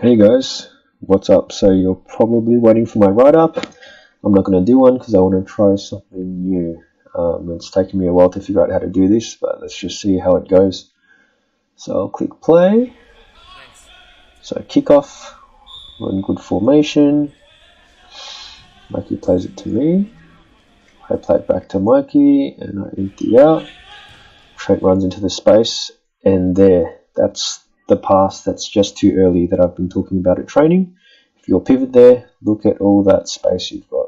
Hey guys, what's up? So you're probably waiting for my write-up. I'm not going to do one because I want to try something new. It's taken me a while to figure out how to do this, but let's just see how it goes. So I'll click play. So kickoff, we're in good formation. Mikey plays it to me. I play it back to Mikey and I empty out. Trent runs into the space and that's the pass that's just too early that I've been talking about at training. If you're pivot there, look at all that space you've got.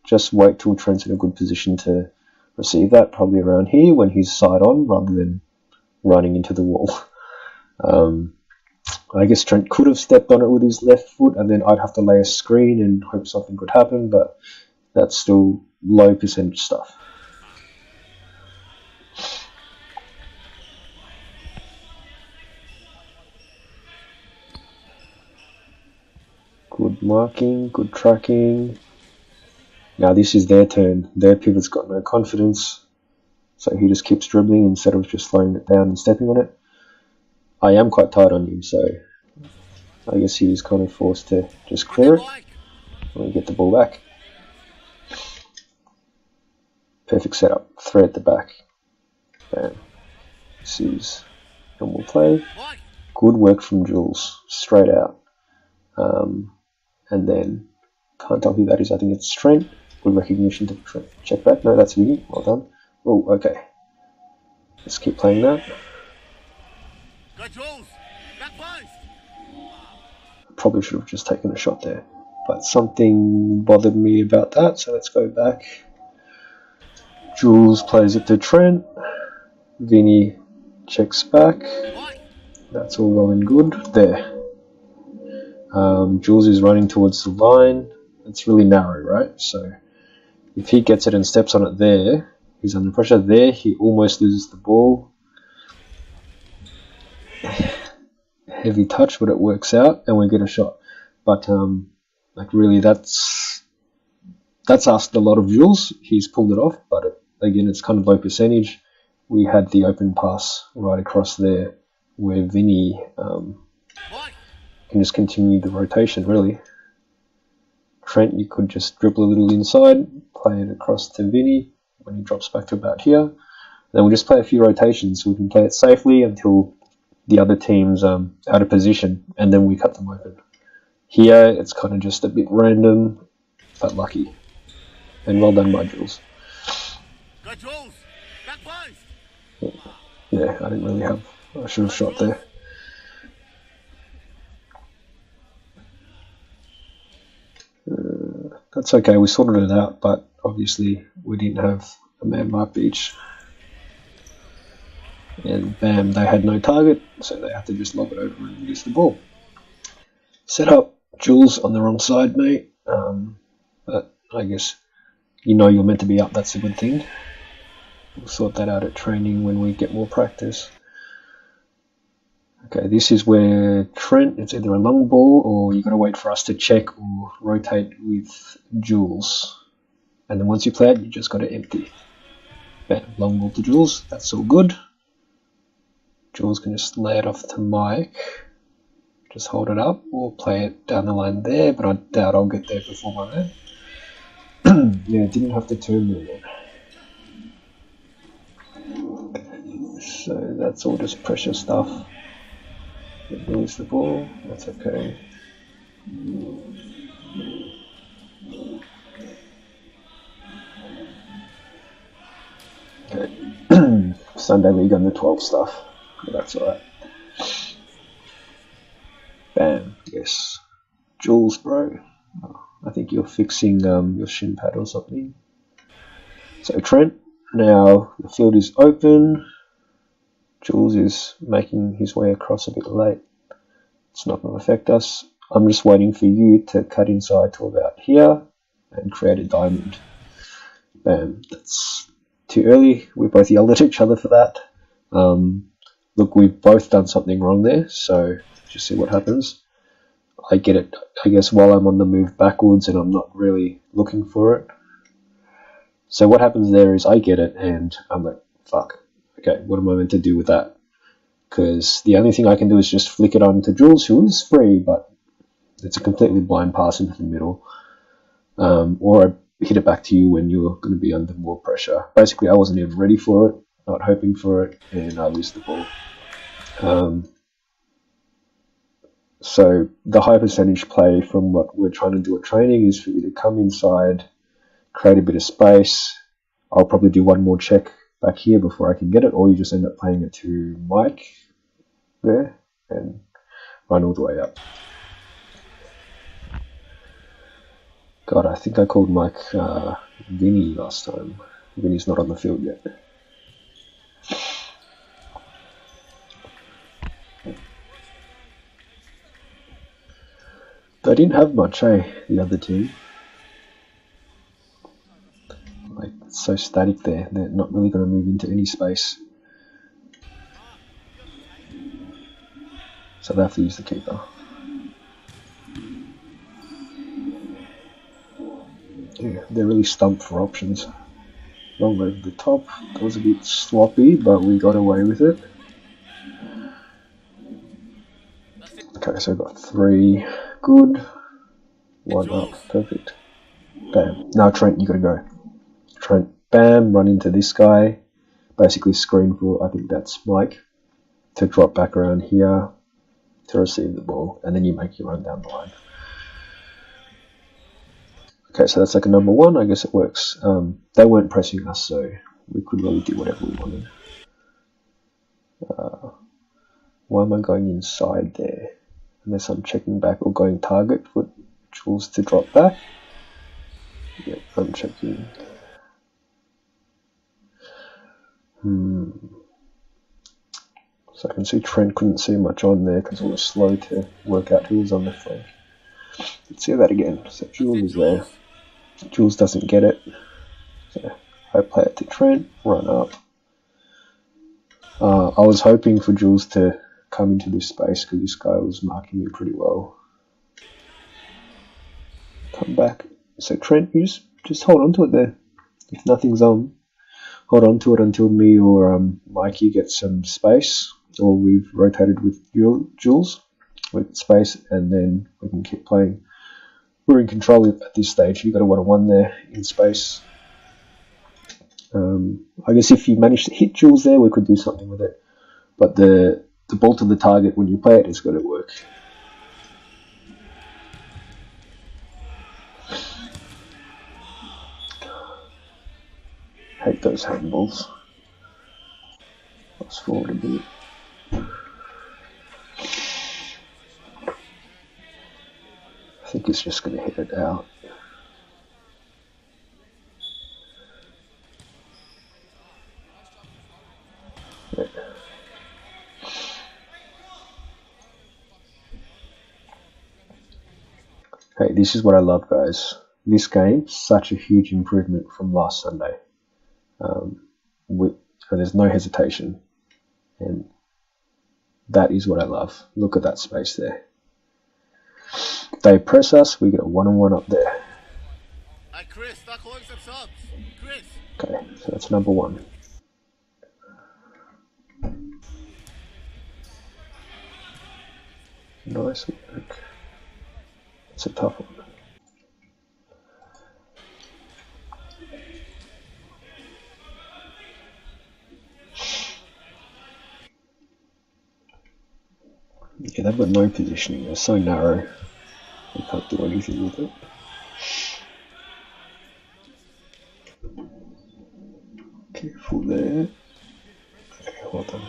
Just wait till Trent's in a good position to receive that, probably around here when he's side on rather than running into the wall. I guess Trent could have stepped on it with his left foot and then I'd have to lay a screen and hope something could happen, but that's still low percentage stuff. Good marking, good tracking. Now this is their turn. Their pivot's got no confidence, so he just keeps dribbling instead of just slowing it down and stepping on it. I am quite tight on him, so I guess he was kind of forced to just clear it and get the ball back. Perfect setup. 3 at the back. Bam. This is normal play. Good work from Jules. Straight out. And then, can't tell who that is, I think it's Trent. Good recognition to Trent. Check back. No, that's Vinny. Well done. Oh, okay. Let's keep playing that. Probably should have just taken a shot there, but something bothered me about that, so let's go back. Jules plays it to Trent. Vinny checks back. That's all well and good. There. Jules is running towards the line. It's really narrow, right? So if he gets it and steps on it there, he's under pressure there. He almost loses the ball. Heavy touch, but it works out, and we get a shot. But really, that's asked a lot of Jules. He's pulled it off, but again, it's kind of low percentage. We had the open pass right across there, where Vinny can just continue the rotation. Really, Trent, you could just dribble a little inside, play it across to Vinny when he drops back to about here. Then we'll just play a few rotations so we can play it safely until the other team's out of position, and then we cut them open. Here, it's kind of just a bit random, but lucky. And well done by Jules. Yeah, I didn't really have... I should have shot there. That's okay, we sorted it out, but obviously we didn't have a man mark each. And bam, they had no target, so they had to just lob it over and release the ball. Set up, Jules on the wrong side, mate. But I guess you're meant to be up, that's a good thing. We'll sort that out at training when we get more practice. Okay, this is where Trent, it's either a long ball or you've got to wait for us to check or rotate with Jules. And then once you play it, you just got to empty. Bam, long ball to Jules, that's all good. Jules can just lay it off to Mike. Just hold it up or play it down the line there, but I doubt I'll get there before my man. Yeah, didn't have to turn there. So that's all just pressure stuff. Lose the ball, that's okay. Okay. Sunday League under 12 stuff. But that's alright. Bam, yes. Jules, bro. Oh, I think you're fixing your shin pad or something. So Trent, now the field is open. Jules is making his way across a bit late. It's not going to affect us. I'm just waiting for you to cut inside to about here and create a diamond. Bam, that's too early. We both yelled at each other for that. Look, we've both done something wrong there, so just see what happens. I get it, I guess, while I'm on the move backwards and I'm not really looking for it. So what happens there is I get it and I'm like, fuck, okay, what am I meant to do with that? because the only thing I can do is just flick it on to Jules, who is free, but it's a completely blind pass into the middle. Or I hit it back to you when you're going to be under more pressure. Basically, I wasn't even ready for it, not hoping for it, and I lose the ball. So the high percentage play from what we're trying to do at training is for you to come inside, create a bit of space. I'll probably do one more check back here before I can get it, or you just end up playing it to Mike there and run all the way up. God, I think I called Mike Vinny last time. Vinny's not on the field yet. They didn't have much, the other team. Like, it's so static there. They're not really going to move into any space. So they have to use the keeper. Yeah, they're really stumped for options. Long over the top. That was a bit sloppy, but we got away with it. Okay, so I've got 3. Good. 1 up. Perfect. Bam. Now Trent, you got to go. Trent, bam, run into this guy. Basically screen for, I think that's Mike, to drop back around here to receive the ball, and then you make your run down the line. Okay, so that's like a number 1. I guess it works. They weren't pressing us, so we could really do whatever we wanted. Why am I going inside there? Unless I'm checking back or going target for Jules to drop back. Yeah, I'm checking. So I can see Trent couldn't see much on there because it was slow to work out who was on the flank. Let's see that again. So Jules is there. Jules doesn't get it. So I play it to Trent, run up. I was hoping for Jules to come into this space because this guy was marking me pretty well. Come back. So Trent, you just hold on to it there. If nothing's on, hold on to it until me or Mikey gets some space, or we've rotated with Jules with space, and then we can keep playing. We're in control at this stage. You've got a 1-on-1 there in space. I guess if you manage to hit Jules there, we could do something with it. But the ball to the target, when you play it, has got to work. Hate those handballs. Fast forward a bit. I think it's just going to hit it out. Yeah. Hey, this is what I love, guys. This game, such a huge improvement from last Sunday. There's no hesitation, and that is what I love. Look at that space there. They press us, we get a 1-on-1 up there. Hey Chris, start calling some subs. Chris. Okay, so that's number 1. Nice work. It's a tough one. Yeah, they've got no positioning. They're so narrow. You can't do anything with it. Careful there. Okay, well done.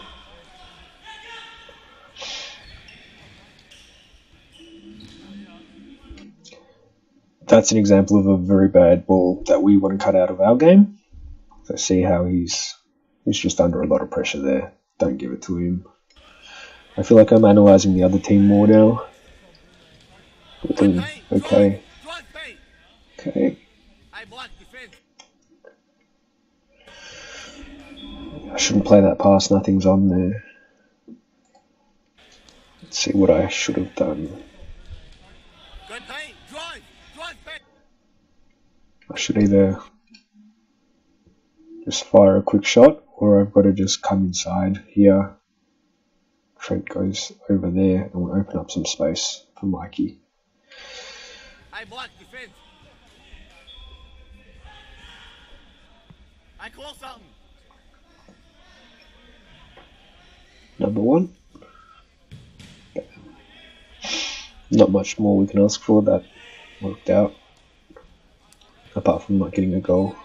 That's an example of a very bad ball that we want to cut out of our game. So see how he's just under a lot of pressure there. Don't give it to him. I feel like I'm analysing the other team more now. We're doing okay. Okay. I shouldn't play that pass, nothing's on there. Let's see what I should have done. I should either just fire a quick shot, or I've got to just come inside here Trent goes over there and we'll open up some space for Mikey. I block defense. I call something. Number 1. Not much more we can ask for. That worked out. Apart from not getting a goal.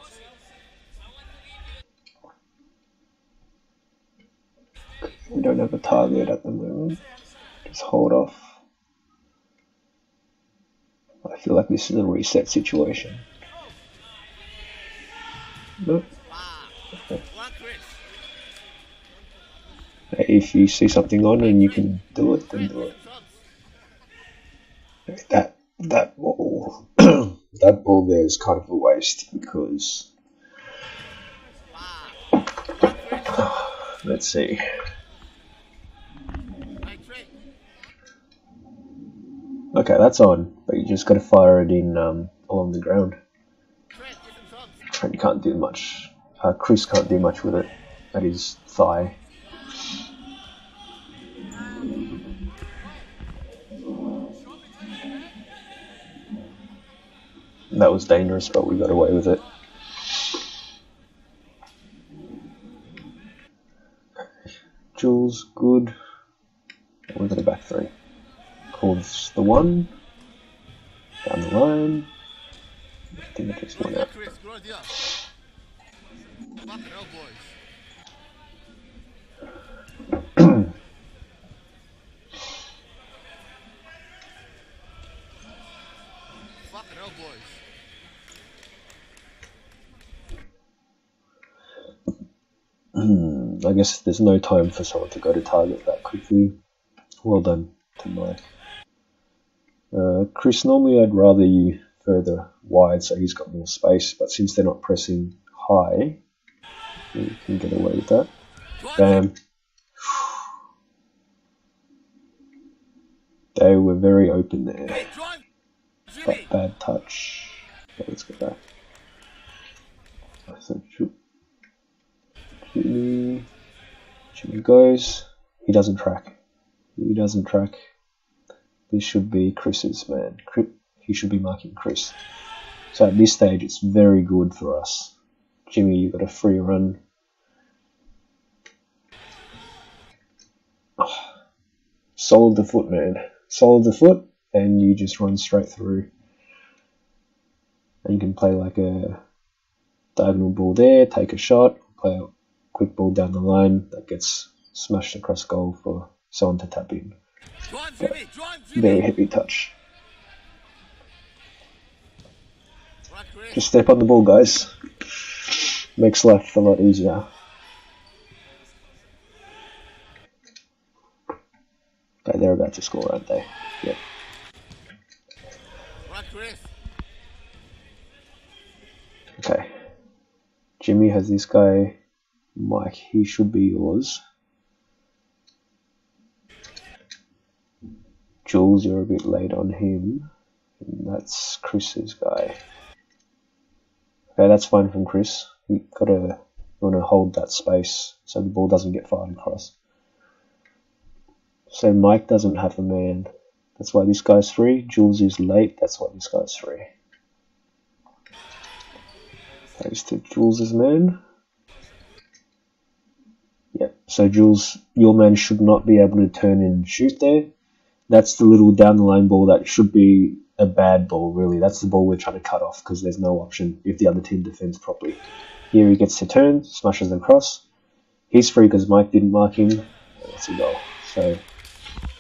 We don't have a target at the moment. Just hold off. I feel like this is a reset situation. Nope. Okay. If you see something on and you can do it, then do it. That ball, that ball there is kind of a waste because. Let's see. Okay, that's on, but you just got to fire it in along the ground. Trent can't do much. Chris can't do much with it at his thigh. That was dangerous, but we got away with it. Jules, good. We've got a back 3. Calls the 1. Down the line. I think it just went out. I guess there's no time for someone to go to target that quickly. Well done to Mike. Chris, normally I'd rather you further wide so he's got more space, but since they're not pressing high, you can get away with that. Bam. They were very open there. But bad touch. Okay, let's go back. So Jimmy goes. He doesn't track. This should be Chris's man. He should be marking Chris. So at this stage, it's very good for us. Jimmy, you've got a free run. Oh, solid the foot, man. Solid the foot, and you just run straight through. And you can play like a diagonal ball there, take a shot, play a quick ball down the line that gets smashed across goal for someone to tap in. But very heavy touch. Just step on the ball, guys. Makes life a lot easier. Okay, they're about to score, aren't they? Yep. Okay. Jimmy has this guy, Mike. He should be yours. Jules, you're a bit late on him. And that's Chris's guy. Okay, that's fine from Chris. You want to hold that space so the ball doesn't get fired across. So Mike doesn't have a man. That's why this guy's free. Jules is late. That's why this guy's free. Goes to Jules' man. Yep. So Jules, your man should not be able to turn and shoot there. That's the little down the line ball that should be a bad ball, really. That's the ball we're trying to cut off because there's no option if the other team defends properly. Here he gets to turn, smashes them across. He's free because Mike didn't mark him. That's a goal. So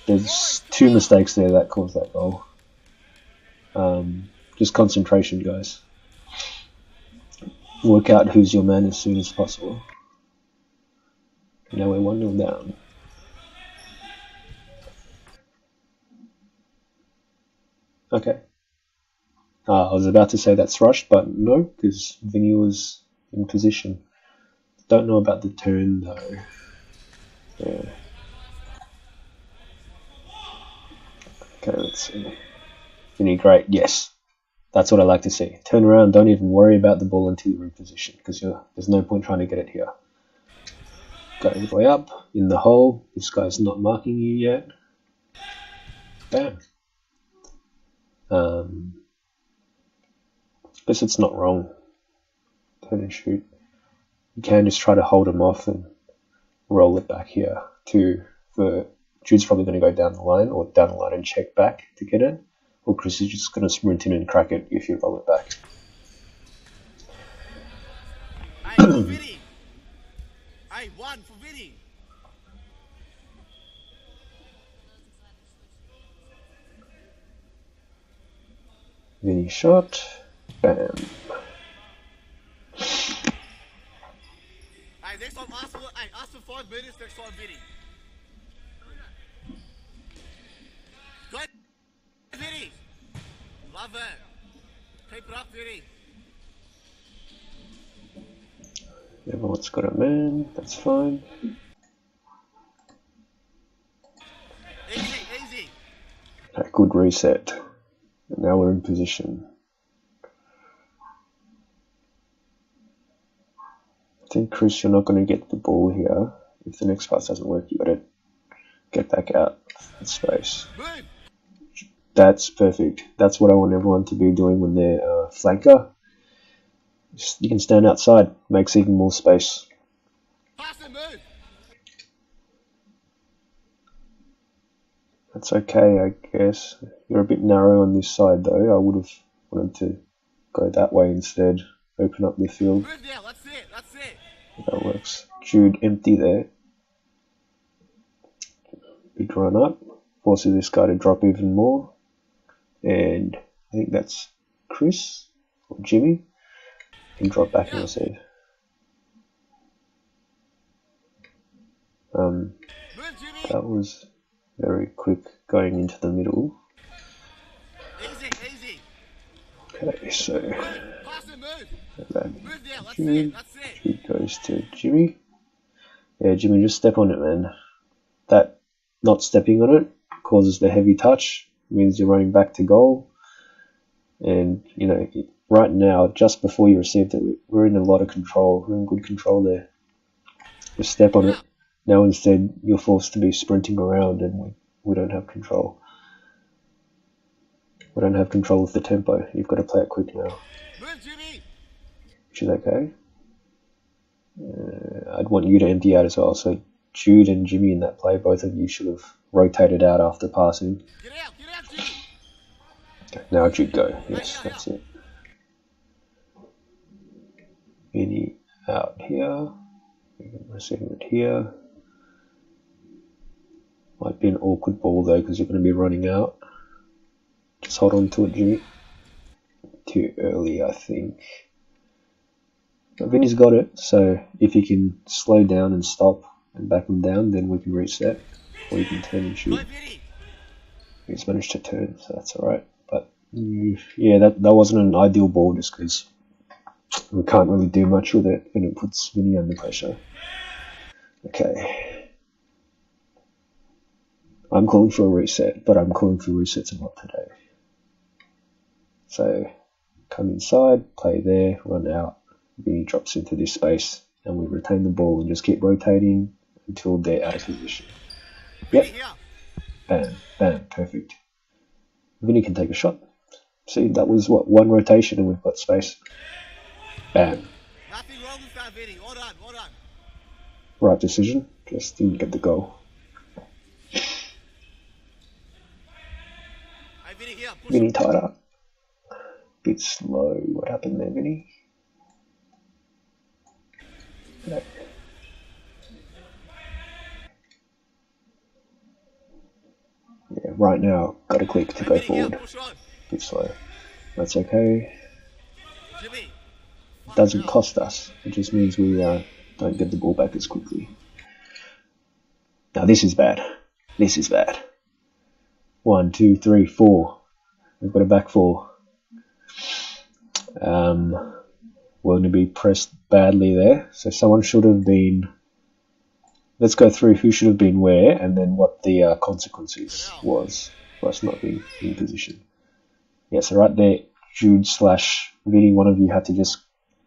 there's 2 mistakes there that caused that goal. Just concentration, guys. Work out who's your man as soon as possible. Now we're 1-0 down. Okay. I was about to say that's rushed, but no, because Vinny was in position. Don't know about the turn though. Yeah. Okay, let's see. Vinny, great. Yes. That's what I like to see. Turn around, don't even worry about the ball until you're in position, because there's no point trying to get it here. Go all the way up in the hole. This guy's not marking you yet. Bam. Guess it's not wrong. Turn and shoot. You can just try to hold him off and roll it back here for Jude's probably going to go down the line and check back to get it, or Chris is just going to sprint in and crack it if you roll it back. I won for Vinny. Vinny shot. Bam. Next time ask for 5 minutes, next time Vinny. Go ahead, Vinny. Love it. Keep it up, Vinny. Everyone's got a man, that's fine. Easy. Okay, good reset. And now we're in position. I think, Chris, you're not going to get the ball here. If the next pass doesn't work, you got to get back out of space. That's perfect. That's what I want everyone to be doing when they're flanker. You can stand outside, makes even more space. Pass and move. That's okay, I guess. You're a bit narrow on this side, though. I would have wanted to go that way instead. Open up the field. Move now, that's it. That works. Jude empty there. Big run up. Forces this guy to drop even more. And I think that's Chris or Jimmy. And drop back and receive. That was very quick going into the middle. Easy. Okay, so Pass and move. Move now, Jude that's it. goes to Jimmy. Yeah, Jimmy, just step on it, man. That not stepping on it causes the heavy touch, means you're running back to goal. And, you know, right now, just before you received it, we're in a lot of control. We're in good control there. Just step on it. Now instead, you're forced to be sprinting around and we don't have control. We don't have control of the tempo. You've got to play it quick now. Move, Jimmy. Which is okay. I'd want you to empty out as well. So Jude and Jimmy in that play, both of you should have rotated out after passing. Get out, Jimmy. Okay, now Jude go. Yes, that's it. Vinny out here. We can receive it here. Might be an awkward ball though, because you're going to be running out. Just hold on to it, Jimmy. Too early, I think. But Vinny's got it, so if he can slow down and stop and back him down, then we can reset. Or you can turn and shoot. He's managed to turn, so that's alright. But yeah, that wasn't an ideal ball just because we can't really do much with it and it puts Vinny under pressure. Okay. I'm calling for a reset, but I'm calling for resets a lot today. So come inside, play there, run out. Vinny drops into this space and we retain the ball and just keep rotating until they're out of position. Yep. Bam, bam, perfect. Vinny can take a shot. See, that was what, one rotation and we've got space. Bam. Nothing wrong with that, Vinny. Well done. Right decision, just didn't get the goal. Hey, Vinny, here. Push Vinny tied up. Bit slow. What happened there, Vinny? No. Yeah, right now, got to click to go forward. Bit slow. That's okay. Jimmy. It doesn't cost us. It just means we don't get the ball back as quickly. Now this is bad. This is bad. 1, 2, 3, 4. We've got a back 4. We're going to be pressed badly there. So someone should have been... Let's go through who should have been where and then what the consequences was for us not being in position. Yeah, so right there, Jude / Vinny, one of you had to just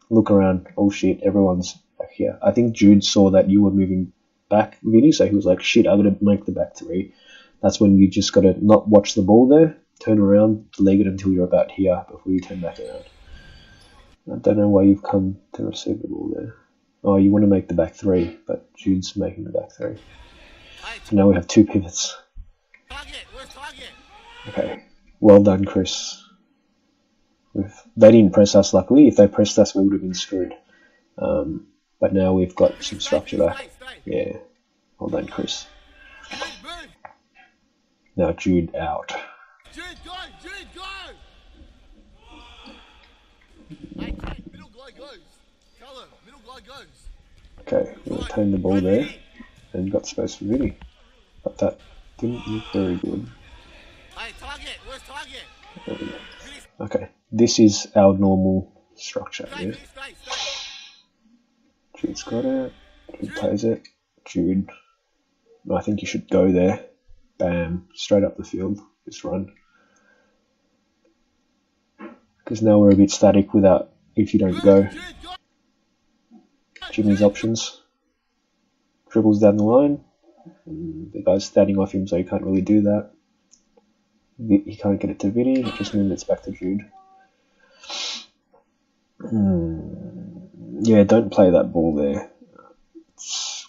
look around. Oh shit, everyone's back here. I think Jude saw that you were moving back Vinny, so he was like, shit, I'm going to make the back three. That's when you just got to not watch the ball there, turn around, leg it until you're about here before you turn back around. I don't know why you've come to receive the ball there. Oh, you want to make the back three, but Jude's making the back three. So now we have two pivots. Okay, well done, Chris. They didn't press us, luckily. If they pressed us, we would have been screwed. But now we've got some structure back. Yeah, well done, Chris. Now Jude out. Jude, go! Jude, go! Hey, middle guy goes. Callum, middle guy goes. Okay, we'll retain the ball there. And got space for Vinny. But that didn't look very good. Hey, target! Where's target? Okay, this is our normal structure. Yeah? Jude's got it. Jude plays it. Jude. I think you should go there. Bam. Straight up the field. Just run. Because now we're a bit static without, if you don't go. Jimmy's options. Dribbles down the line. The guy's standing off him, so he can't really do that. He can't get it to Vinny. It just means it's back to Jude. Yeah, don't play that ball there.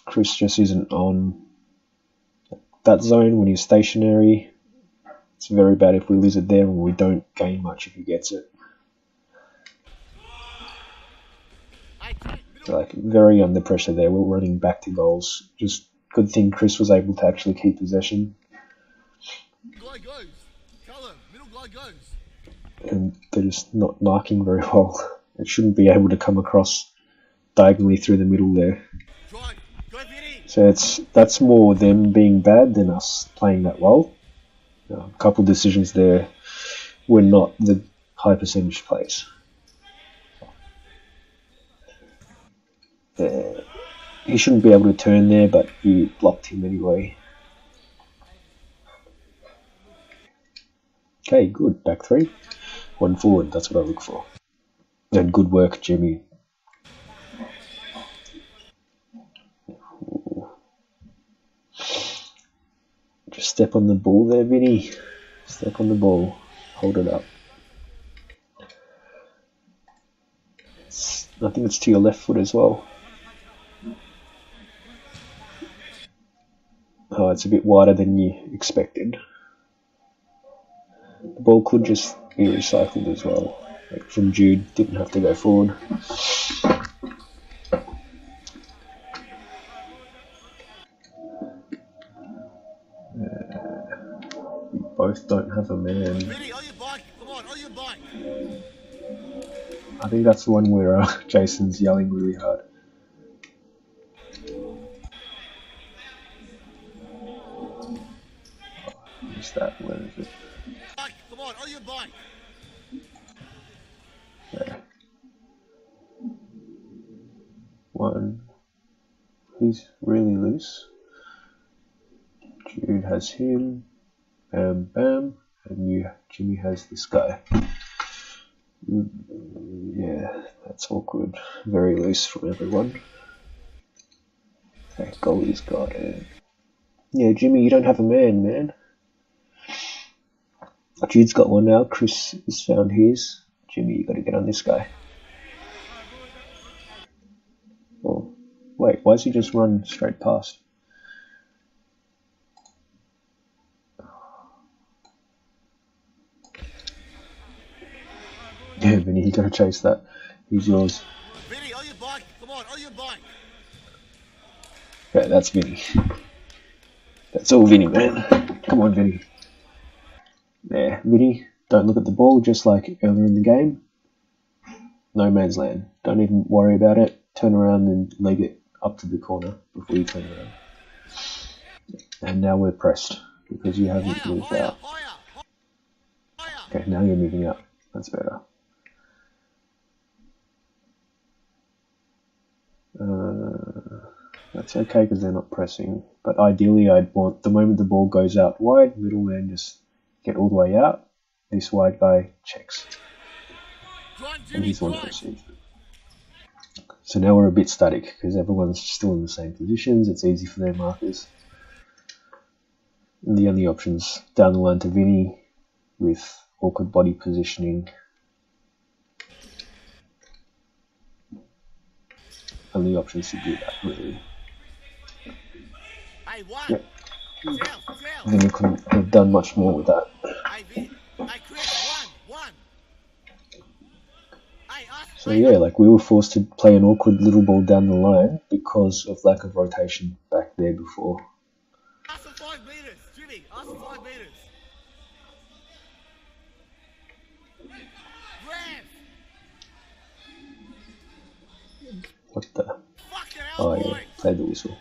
Chris just isn't on that zone when he's stationary. It's very bad if we lose it there, and we don't gain much if he gets it. Like, very under pressure there. We're running back to goals. Just good thing Chris was able to actually keep possession. Guy goes. Callum, middle guy goes. And they're just not marking very well. It shouldn't be able to come across diagonally through the middle there. Drive. Go, Vinny. So that's more them being bad than us playing that well. A couple of decisions there were not the high percentage plays. He shouldn't be able to turn there, but you blocked him anyway. Okay, good. Back three. One forward, that's what I look for. And good work, Jimmy. Ooh. Just step on the ball there, Vinny. Step on the ball. Hold it up. I think it's to your left foot as well. Oh, it's a bit wider than you expected. The ball could just be recycled as well. Like from Jude, didn't have to go forward. We both don't have a man. Vinny, on your bike. Come on, on your bike. I think that's the one where Jason's yelling really hard. What's that? Where is it? Come on your bike. There. One. He's really loose. Jude has him. Bam, bam. And Jimmy has this guy. Yeah, that's all good. Very loose from everyone. Okay, goalie's got it. Yeah, Jimmy, you don't have a man. Jude's got one now. Chris has found his. Jimmy, you got to get on this guy. Oh, wait, why does he just run straight past? Yeah, Vinny, you got to chase that. He's yours. Vinny, on your bike. Come on your bike. Okay, that's Vinny. That's all Vinny, man. Come on, Vinny. There, Vinny, don't look at the ball, just like earlier in the game. No man's land. Don't even worry about it. Turn around and leg it up to the corner before you turn around. And now we're pressed because you haven't moved out. Okay, now you're moving out. That's better. That's okay because they're not pressing. But ideally, I'd want the moment the ball goes out wide, middleman just get all the way out. This wide guy checks. And he's one to receive. So now we're a bit static because everyone's still in the same positions. It's easy for their markers. And the only options down the line to Vinny with awkward body positioning. Only options to do that, really. Yep. Vinny couldn't have done much more with that. So yeah, like we were forced to play an awkward little ball down the line because of lack of rotation back there before. Ask for 5 meters, Jimmy. Ask for 5 meters. Ref. What the? Fucking hell, Oh yeah, boys. play the whistle.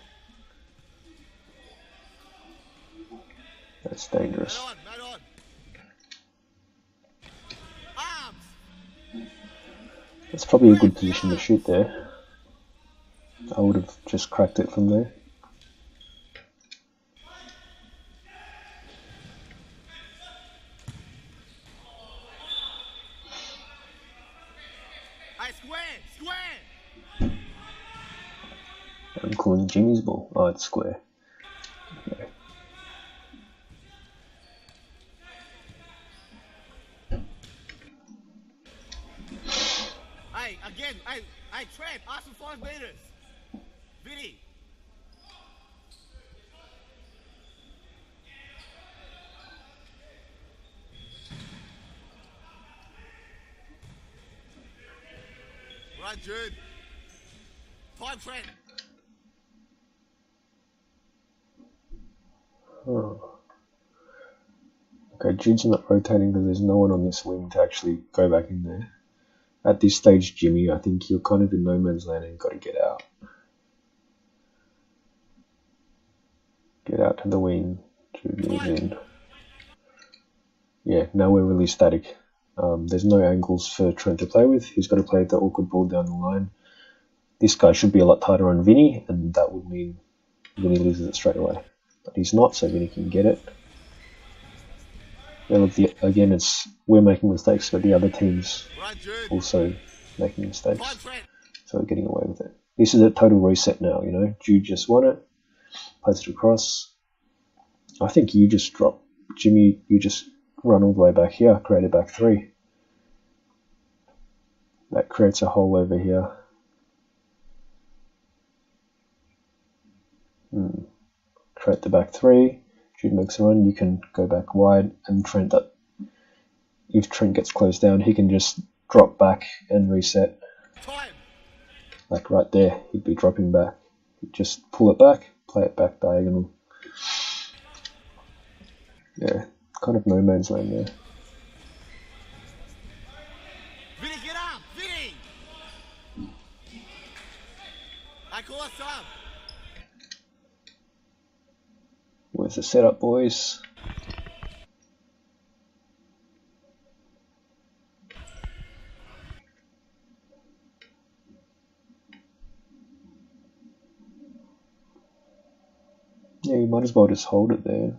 That's dangerous. Mate on. Arms. That's probably a good position to shoot there. I would have just cracked it from there. Hey, square. I'm calling Jimmy's ball. Oh, it's square. Okay. Hey, again. Hey, Trent. Ask for 5 meters. Vinny. Right, Jude. Time, Trent. Oh. Okay, Jude's not rotating because there's no one on this wing to actually go back in there. At this stage, Jimmy, I think you're kind of in no man's land and you've got to get out. Get out to the wing. Jude move in. Yeah, now we're really static. There's no angles for Trent to play with. He's got to play the awkward ball down the line. This guy should be a lot tighter on Vinny, and that would mean Vinny loses it straight away. But he's not, so Vinny can get it. Yeah, look, again, we're making mistakes, but the other team's also making mistakes. So we're getting away with it. This is a total reset now, you know. Jude just won it. Plays it across. I think you just drop. Jimmy, you just run all the way back here, create a back 3. That creates a hole over here. Create the back 3. Jude makes a run. You can go back wide, and Trent, if Trent gets closed down, he can just drop back and reset. Like right there, he'd be dropping back. He'd just pull it back, play it back diagonal. Yeah, kind of no man's land there. Vinny, get up! Vinny! I call us up. Where's the setup, boys? Yeah, you might as well just hold it there.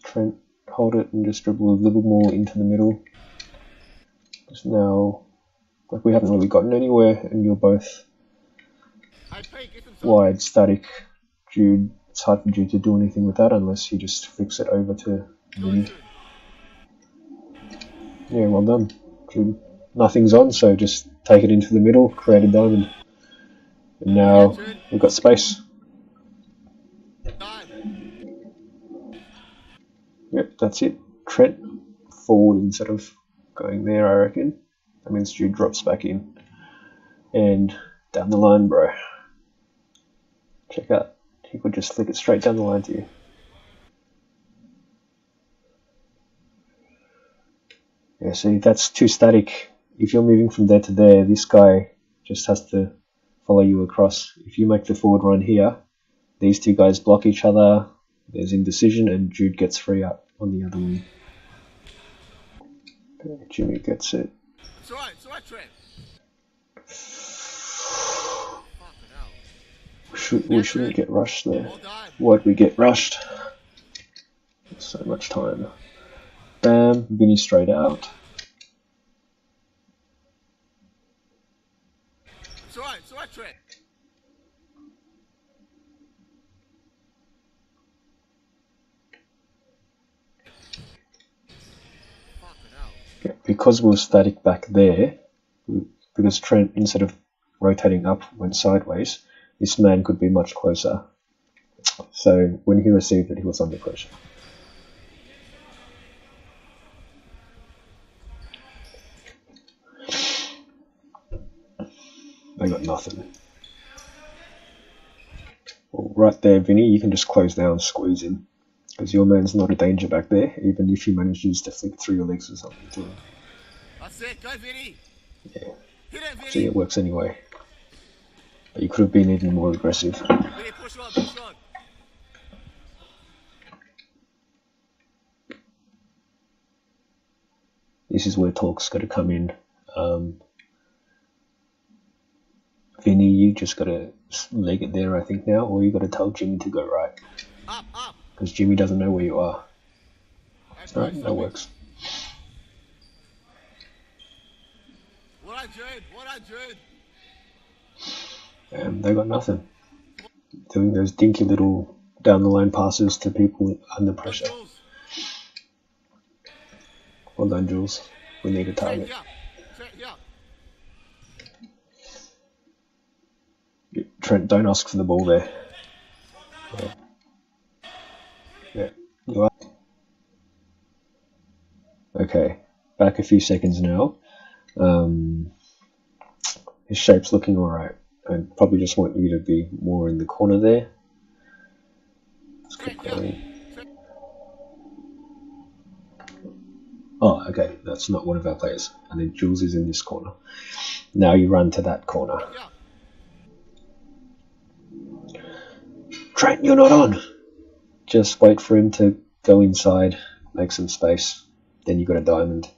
Trent, hold it and just dribble a little more into the middle. Just now, like we haven't really gotten anywhere, and you're both wide, static. Jude, it's hard for Jude to do anything with that unless he just flicks it over to Vinny. Yeah, well done, Jude. Nothing's on, so just take it into the middle, create a diamond. And now we've got space. Yep, that's it. Trent forward instead of going there, I reckon. That means Jude drops back in. And down the line, bro. Check out. He could just flick it straight down the line to you. Yeah, see, that's too static. If you're moving from there to there, this guy just has to follow you across. If you make the forward run here, these two guys block each other. There's indecision, and Jude gets free up on the other wing. Okay, Jimmy gets it. It's alright, Trent. We shouldn't get rushed there. Why'd we get rushed? So much time. Bam, Vinny straight out. It's alright, Trent. Fucking hell. Yeah, because we were static back there, because Trent, instead of rotating up, went sideways, this man could be much closer. So when he received it, he was under pressure. They got nothing. Well, right there, Vinny, you can just close down, squeeze in, because your man's not a danger back there, even if he manages to flick through your legs or something to him. That's it. Go, Vinny. Yeah. Hit it, Vinny. See, it works anyway. But you could have been even more aggressive. Vinny, push on, push on. This is where talk's got to come in. Vinny, you just got to leg it there, I think, now, or you got to tell Jimmy to go right. Up, up. Because Jimmy doesn't know where you are. That's Alright, nice, that works. What I dread, what I dread. And they got nothing. Doing those dinky little down the line passes to people under pressure. Well done, Jules. We need a target. Trent, don't ask for the ball there. Yeah, you are. Okay, back a few seconds now. His shape's looking alright. I probably just want you to be more in the corner there. Let's keep going. Oh, okay, that's not one of our players. And then Jules is in this corner. Now you run to that corner. Trent, you're not on! Just wait for him to go inside, make some space. Then you got a diamond.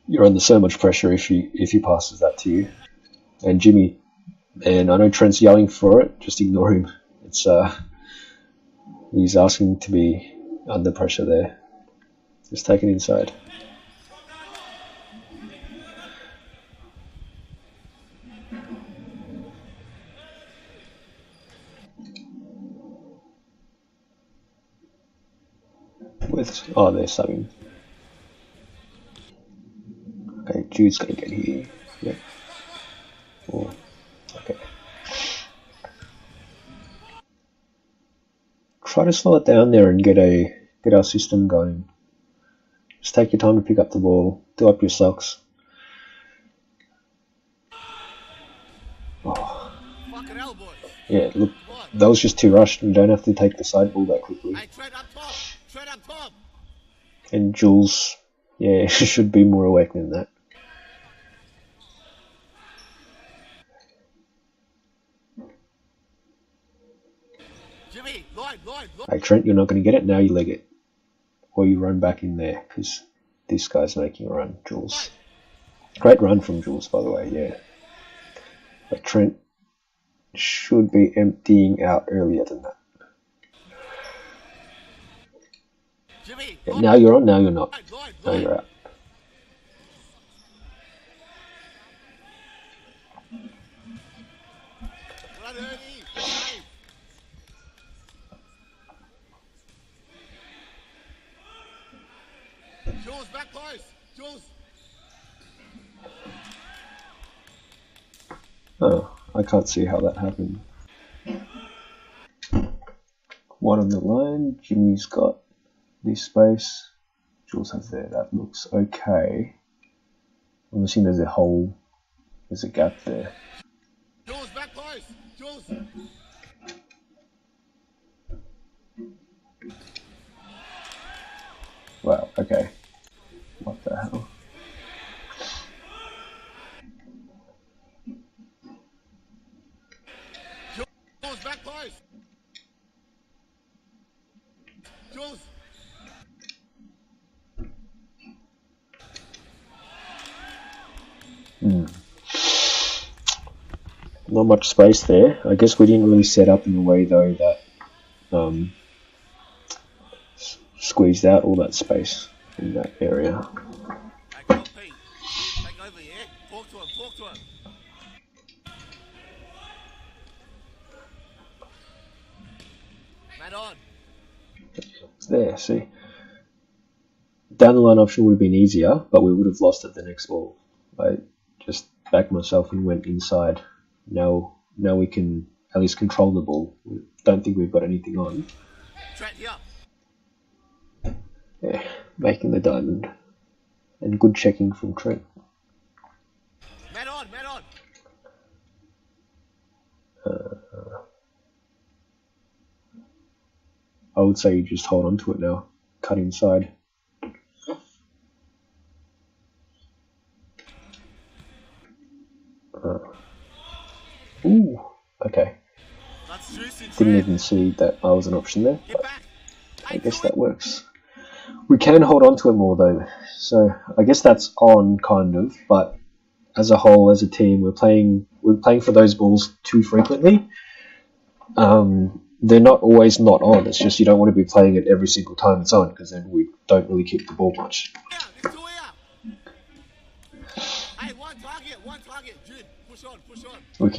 You're under so much pressure if he passes that to you. And Jimmy, and I know Trent's yelling for it, just ignore him. It's he's asking to be under pressure there. Just take it inside. Oh, they're subbing. Okay, Jude's gonna get here. Yep. Oh, okay. Try to slow it down there and get our system going. Just take your time to pick up the ball. Do up your socks. Oh. Fucking hell, boys. Yeah, look, that was just too rushed. You don't have to take the side ball that quickly. Hey, Trent up top. Trent up top. And Jules, yeah, should be more awake than that. Jimmy, Lloyd. Hey, Trent, you're not going to get it. Now you leg it. Or you run back in there, because this guy's making a run, Jules. Great run from Jules, by the way, yeah. But Trent should be emptying out earlier than that. Jimmy, Yeah, now you're on, now you're not. Now you're out. Jules, back close. Jules. Oh, I can't see how that happened. One on the line, Jimmy's got this space, Jules has there, that looks okay. I'm assuming there's a hole, there's a gap there. Jules, back close. Jules. Wow, okay. What the hell? Jules, back close. Jules. Not much space there. I guess we didn't really set up in a way though that squeezed out all that space in that area. Hey, come on, Pete. Take over, yeah? Talk to him. on. There, see? Down the line option would have been easier, but we would have lost at the next ball. I just backed myself and went inside. Now we can at least control the ball. We don't think we've got anything on. Trent here. Yeah, making the diamond. And good checking from Trent. Man on, man on. I would say you just hold on to it now. Cut inside. Ooh, okay. That's juicy, Didn't Trent. even see that I was an option there, Get but back. I guess that works. We can hold on to it more though, so I guess that's on kind of. But as a whole, as a team, we're playing for those balls too frequently. They're not always not on. It's just you don't want to be playing it every single time it's on, because then we don't really keep the ball much. Yeah, there's two here. Hey, one target. Jude, push on. We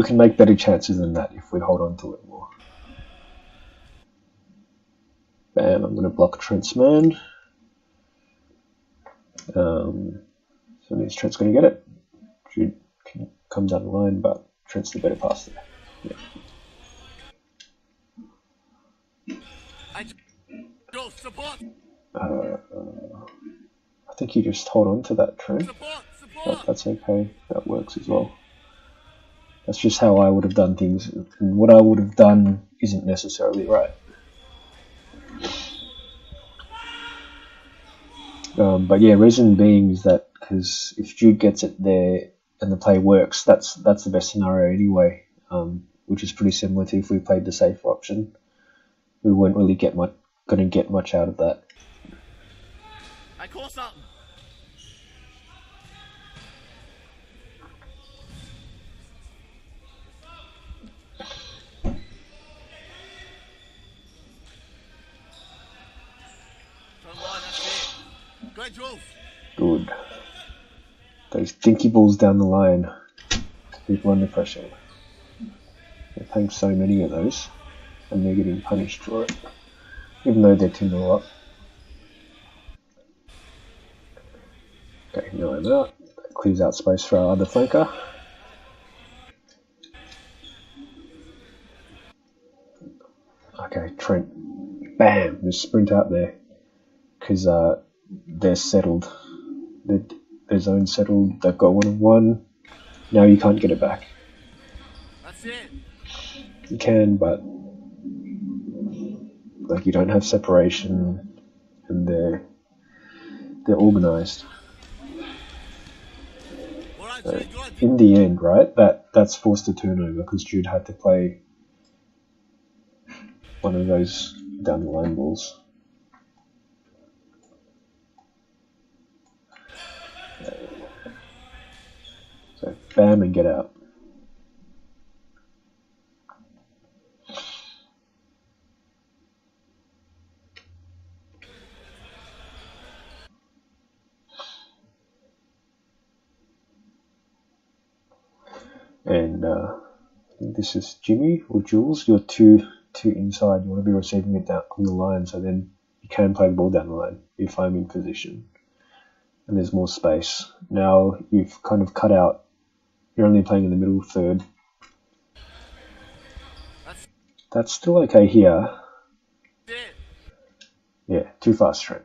can make better chances than that if we hold on to it more. Bam! I'm going to block Trent's man. So it means Trent's going to get it. Jude can come down the line, but Trent's the better passer. Yeah. Support. I think you just hold on to that, Trent. But that's okay. That works as well. That's just how I would have done things, and what I would have done isn't necessarily right. But yeah, reason being is that because if Jude gets it there and the play works, that's the best scenario anyway. Which is pretty similar to if we played the safer option. We weren't really going to get much out of that. I call something. Good, Jules. Good. Those dinky balls down the line. People under pressure. They're playing so many of those, and they're getting punished for it, even though they're 2-0 up. Okay, now I'm out. That clears out space for our other flanker. Okay, Trent. Bam! Just sprint out there. Because they're settled. Their zone's settled. They've got 1-on-1. Now you can't get it back. That's it. You can, but like you don't have separation, and they're organised. In the end, right? That's forced a turnover because Jude had to play one of those down the line balls. So bam and get out. And I think this is Jimmy or Jules. You're two inside. You want to be receiving it down on the line, so then you can play the ball down the line if I'm in position. And there's more space. Now you've kind of cut out. You're only playing in the middle third. That's still okay here. Yeah, too fast, Trent.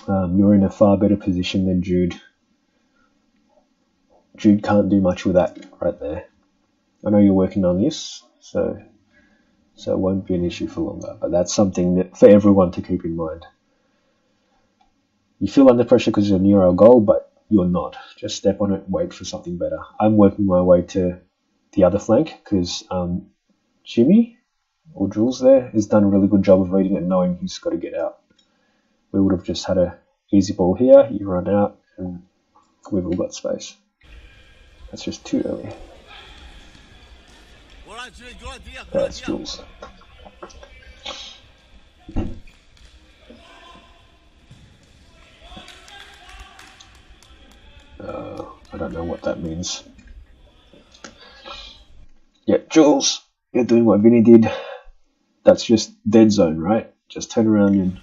You're in a far better position than Jude. Jude can't do much with that right there. I know you're working on this, so it won't be an issue for longer. But that's something that for everyone to keep in mind. You feel under pressure because you're near our goal, but you're not. Just step on it and wait for something better. I'm working my way to the other flank because Jimmy or Jules there has done a really good job of reading it and knowing he's got to get out. We would have just had an easy ball here. You run out and we've all got space. That's just too early. That's Jules. I don't know what that means. Yeah, Jules, you're doing what Vinny did. that's just dead zone, right? Just turn around and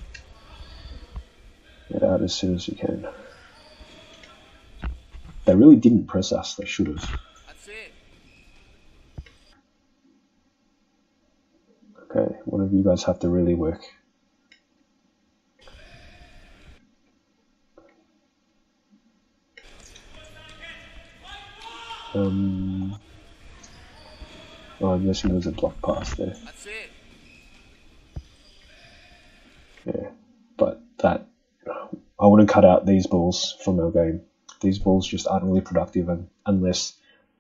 get out as soon as you can. They really didn't press us, they should have. That's it. Okay, one of you guys have to really work. Oh, I'm guessing there was a block pass there. That's it. Yeah, but that, I want to cut out these balls from our game. These balls just aren't really productive unless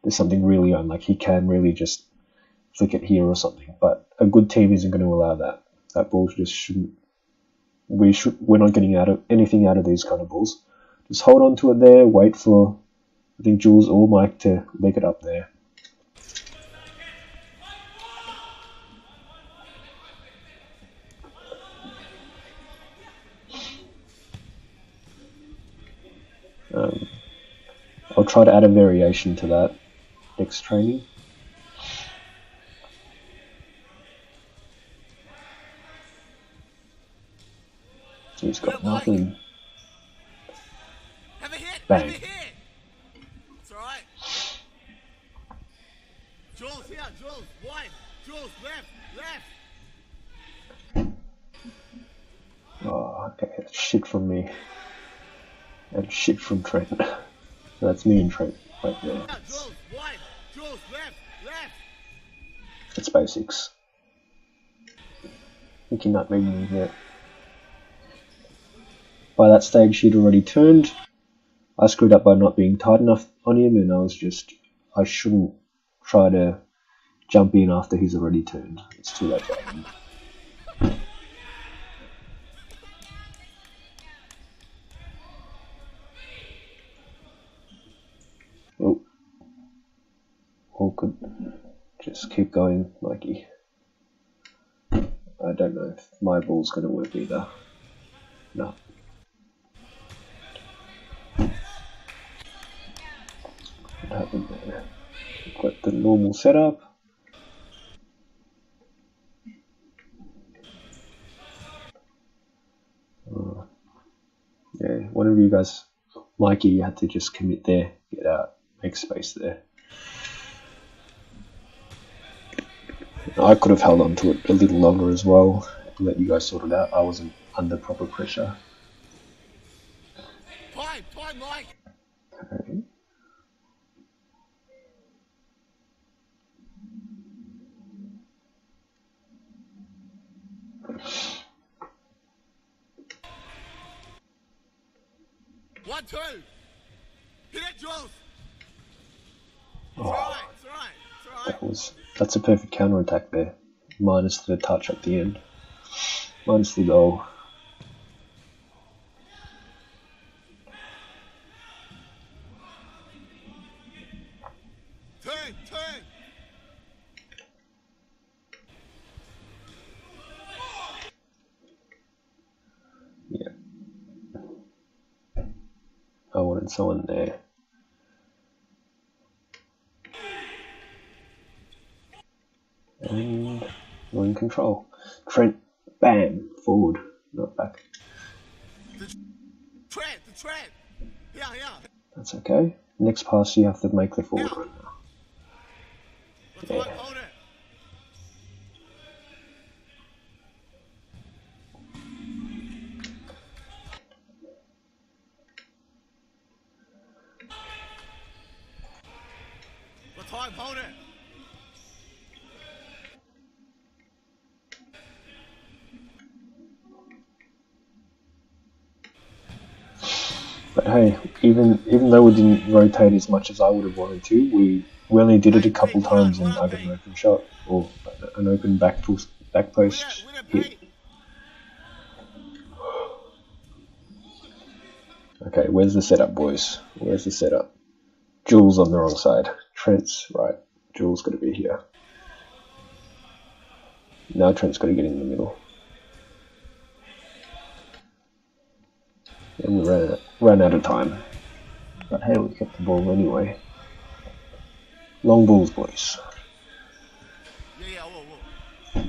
there's something really on, like he can really just flick it here or something. But a good team isn't going to allow that. That ball just shouldn't. We're not getting anything out of these kind of balls. Just hold on to it there. Wait for, I think, Jules or Mike to lick it up there. I'll try to add a variation to that next training. He's got nothing. Have a hit. Bang. Have a hit. It's alright. Jules here. Jules. Wide. Jules. Left. Oh, okay. That's shit from me. And shit from Trent. That's me and Trent right there. Jules. Wide. Jules. Left. It's basics. Thinking that maybe yet. By that stage, he'd already turned. I screwed up by not being tight enough on him, and I shouldn't try to jump in after he's already turned. It's too late. Oh, awkward. Just keep going, Mikey. I don't know if my ball's going to work either. No. What happened there? Got the normal setup. Yeah, whatever you guys, Mikey, you had to just commit there, get out, make space there. I could have held on to it a little longer as well and let you guys sort it out. I wasn't under proper pressure. Time, Mike. Okay. One, two. Hit it, Jules. Oh, It's alright. that's a perfect counter-attack there. Minus the touch at the end. Minus the goal. Turn. Yeah. I wanted someone there. And we're in control. Trent, bam, forward, not back. The Trent. Yeah. That's okay. Next pass, you have to make the forward run now. Hold it. Hold it. But hey, even though we didn't rotate as much as I would have wanted to, we only did it a couple times and I got an open shot or an open back post hit. Okay, where's the setup, boys? Where's the setup? Jules on the wrong side. Trent's right. Jules got to be here. Now Trent's got to get in the middle. And we ran out of time. But hey, we kept the ball anyway. Long balls, boys. Yeah, whoa.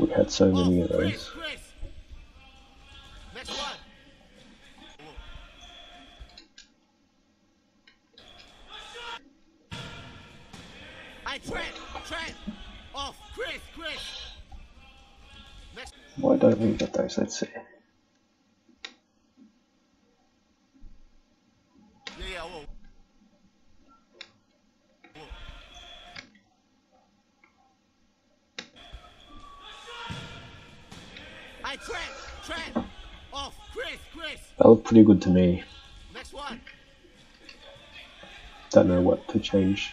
We had so many of Chris, those. Chris. Next one. I Trent. Off, Chris. Next. Why don't we get those? Let's see. Yeah, whoa. I Trent. Off, Chris. That looked pretty good to me. Next one. Don't know what to change.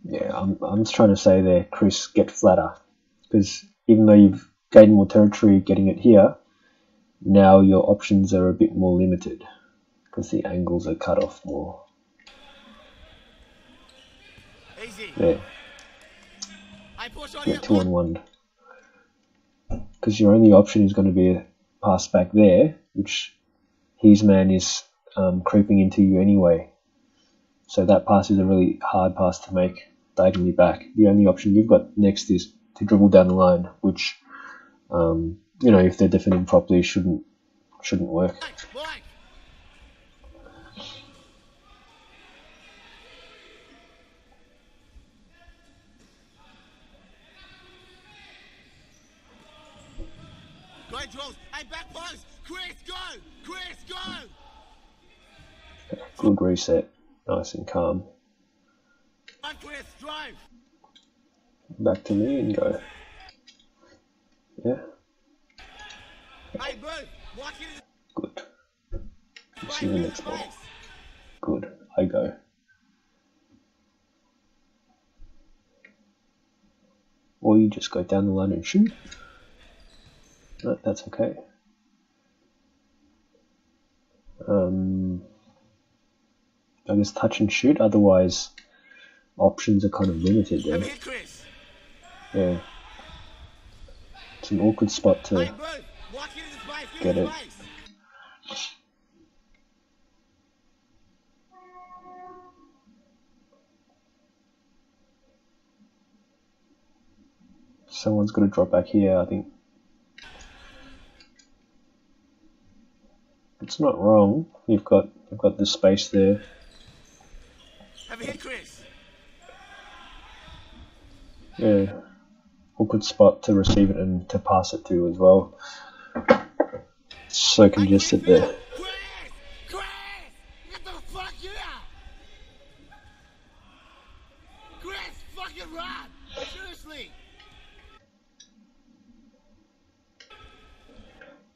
Yeah, I'm just trying to say there, Chris, get flatter. Because even though you've gained more territory getting it here, now your options are a bit more limited. Because the angles are cut off more. Easy. There. I push on Yeah, you. 2 on 1. Because your only option is going to be a pass back there, which his man is creeping into you anyway. So that pass is a really hard pass to make diagonally back. The only option you've got next is to dribble down the line, which, if they're defending properly, shouldn't work. Mike. Go, Jules. I back post. Chris, go. Good reset. Nice and calm. On Chris, drive. Back to me and go. Yeah, I move. Walk in. good. You see the next ball. Good. I go. Or you just go down the line and shoot. No, that's okay. I guess touch and shoot, otherwise options are kind of limited there. Hit Chris. Yeah. It's an awkward spot to I move. Walk into the space. get it. Someone's got to drop back here, I think. It's not wrong. You've got the space there. Have a hit Chris. Yeah. Awkward spot to receive it and to pass it to as well. It's so congested there. Chris! Get the fuck here! Chris, fucking run! Seriously!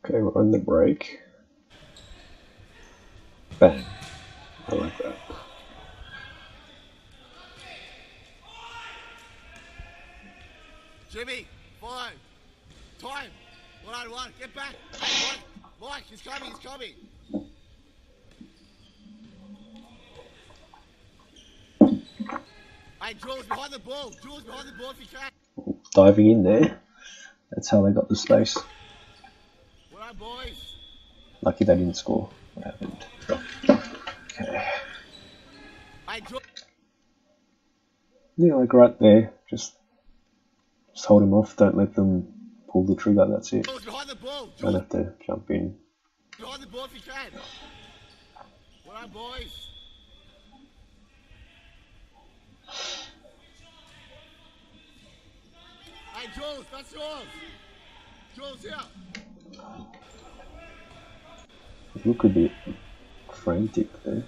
Okay, we're on the break. Bang. I like that. Jimmy, follow. Time. 1-on-1. Get back. Mike, he's coming. Hey, Jules behind the ball if you can. Diving in there. That's how they got the space. Well done, boys. Lucky they didn't score. What happened? Okay. Hey, Jules. Yeah, like right there. Just hold him off. Don't let them pull the trigger. That's it. Behind the ball. Don't have to jump in. Behind the ball if you can. Well done, boys. Hey, Jules, that's yours. Jules, here. You could be frantic there.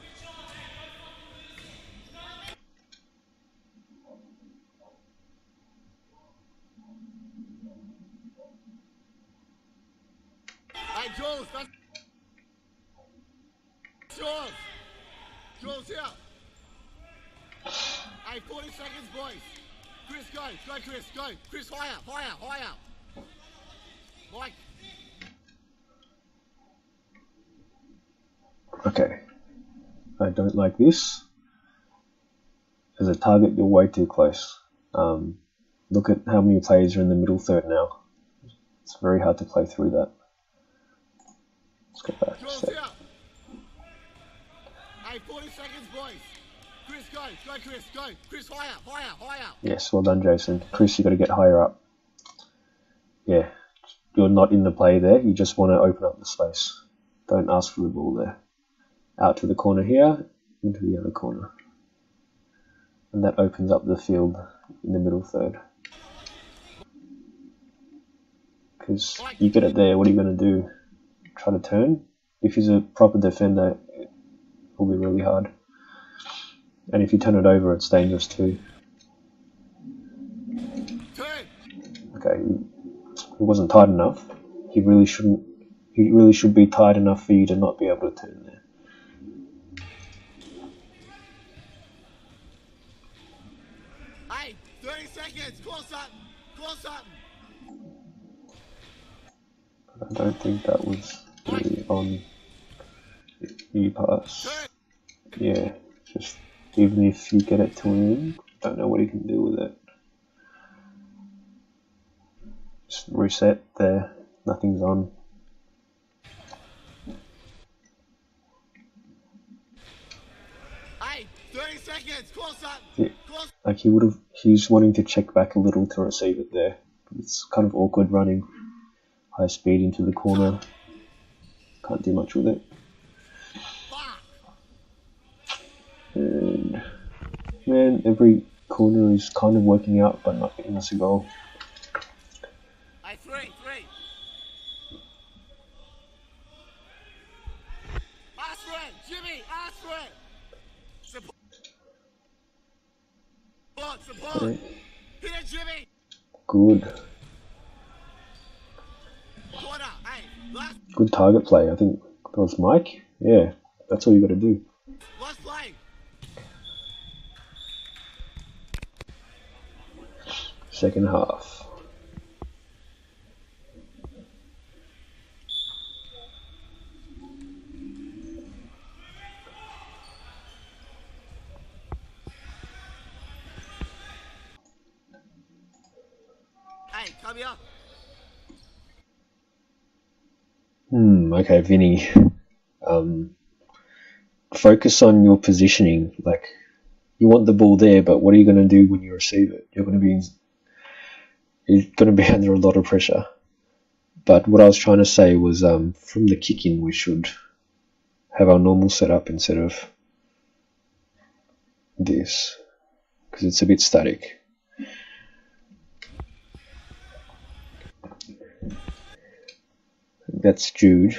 Hey, Jules, that's yours. Jules, here. Hey, 40 seconds, boys. Chris, go, Chris, go. Chris, higher. Mike. Okay. I don't like this. As a target, you're way too close. Look at how many players are in the middle third now. It's very hard to play through that. Let's go back a Jules, step. here. Hey, 40 seconds, boys. Chris, go. Go, Chris. Go. Chris, higher, higher, higher. Yes, well done, Jason. Chris, you got to get higher up. Yeah, you're not in the play there. You just want to open up the space. Don't ask for the ball there. Out to the corner here, into the other corner. And that opens up the field in the middle third. Because you get it there, what are you going to do? Try to turn? If he's a proper defender, it will be really hard. And if you turn it over, it's dangerous too. Okay, it wasn't tight enough. He really should be tight enough for you to not be able to turn there. Hey, 30 seconds. Call something. Call something. I don't think that was really on you pass. Yeah, just even if you get it to him, don't know what he can do with it. Just reset there, nothing's on. Hey, 30 seconds. Call something. Yeah. Like he's wanting to check back a little to receive it there. It's kind of awkward running high speed into the corner. Can't do much with it. And man, every corner is kind of working out, but not getting us a goal. Hey, three. Ask for it, Jimmy. Ask for it. Support. Okay. Hit it, Jimmy. Good. Corner. Hey, last. Good target play. I think that was Mike. Yeah, that's all you got to do. Last play. Second half. Hey, come here. Okay, Vinny. Focus on your positioning. Like, you want the ball there, but what are you going to do when you receive it? You're going to be under a lot of pressure. But what I was trying to say was, from the kick-in, we should have our normal setup instead of this, because it's a bit static. That's Jude.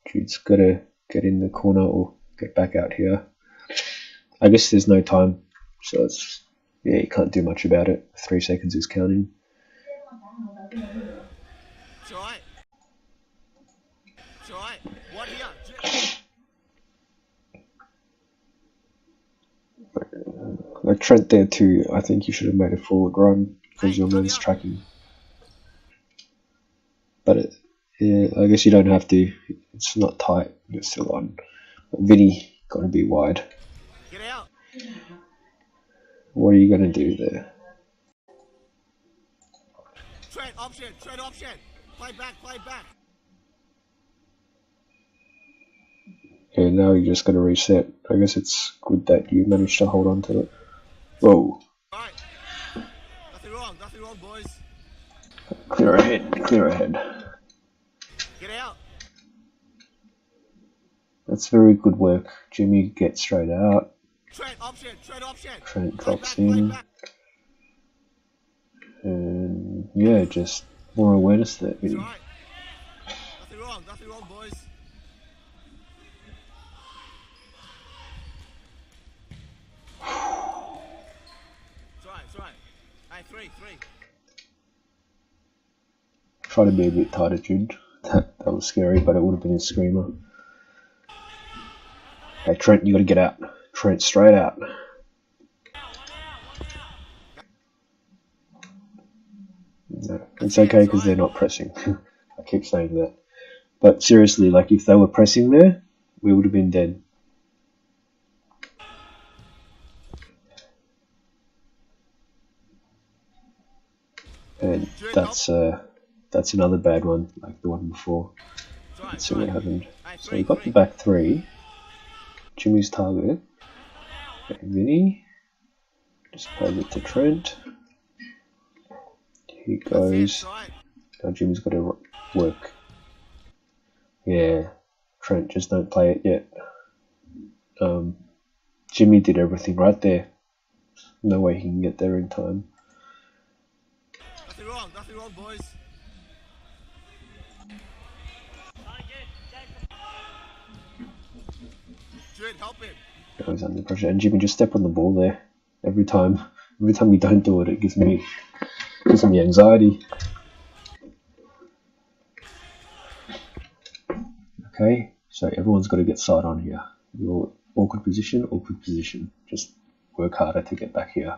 Jude's got to get in the corner or get back out here. I guess there's no time, so it's, yeah, you can't do much about it. 3 seconds is counting. It's alright. It's alright. What here? Like Trent there too, I think you should have made a forward run because your man's tracking. But yeah, I guess you don't have to. It's not tight. You're still on. But Vinny, got to be wide. Get out. What are you going to do there? Trade option. Play back. Yeah, now you just got to reset. I guess it's good that you managed to hold on to it. Whoa. Alright. Nothing wrong, boys. Clear ahead. Get out. That's very good work. Jimmy gets straight out. Trade option. Trent drops in. And yeah, just more awareness there, Vinny. Right. Nothing wrong, boys. It's right. Hey, three. Try to be a bit tighter, Jude. That was scary, but it would have been a screamer. Hey, Trent, you got to get out. Trent, straight out. No, it's okay because they're not pressing. I keep saying that. But seriously, like if they were pressing there, we would have been dead. And that's another bad one, like the one before. Let's see what happened. So we got the back three. Jimmy's target. Okay, Vinny just plays it to Trent. He goes. Now Jimmy's got to work. Yeah, Trent, just don't play it yet. Jimmy did everything right there. No way he can get there in time. Nothing wrong, boys. Jude, help him. Goes under pressure, and Jimmy just step on the ball there. Every time you don't do it, it gives me anxiety. Okay, so everyone's got to get side on here. Your awkward position. Just work harder to get back here.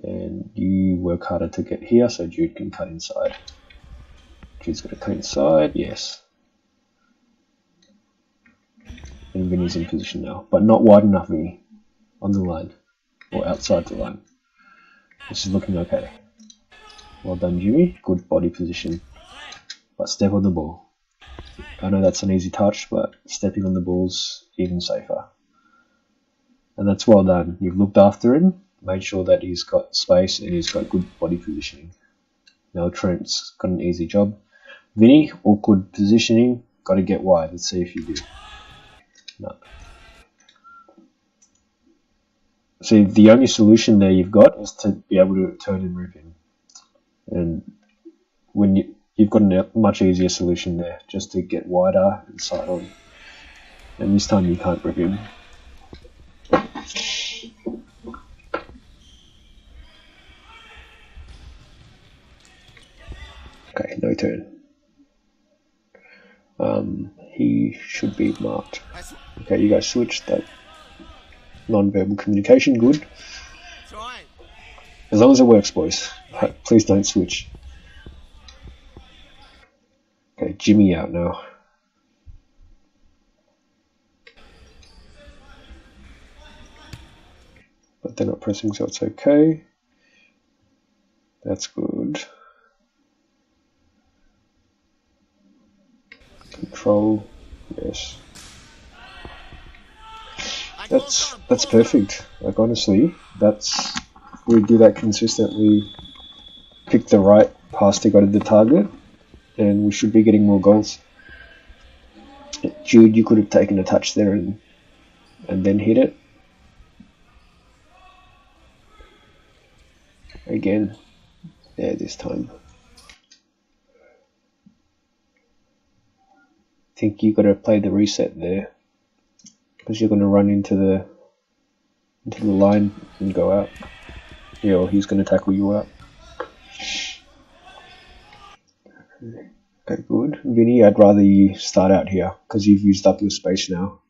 And you work harder to get here so Jude can cut inside. Jude's got to cut inside, yes. And Vinny's in position now, but not wide enough, Vinny. On the line, or outside the line. This is looking okay. Well done, Jimmy. Good body position. But step on the ball. I know that's an easy touch, but stepping on the ball's even safer. And that's well done. You've looked after him, made sure that he's got space and he's got good body positioning. Now Trent's got an easy job. Vinny, awkward positioning, got to get wide. Let's see if you do. No. See, the only solution there you've got is to be able to turn and rip in. And when you've got a much easier solution there, just to get wider and side on. And this time you can't rip him. Okay, no turn. He should be marked. Okay, you guys switched. That non-verbal communication, good. As long as it works, boys. Please don't switch. Okay, Jimmy out now. But they're not pressing, so it's okay. That's good. Control, yes. That's perfect. Like honestly, we do that consistently. Pick the right pass to go to the target, and we should be getting more goals. Jude, you could have taken a touch there and then hit it. Again, there this time. I think you got to play the reset there, because you're going to run into the line and go out. Yeah, or he's going to tackle you out. Okay, good. Vinny, I'd rather you start out here, because you've used up your space now.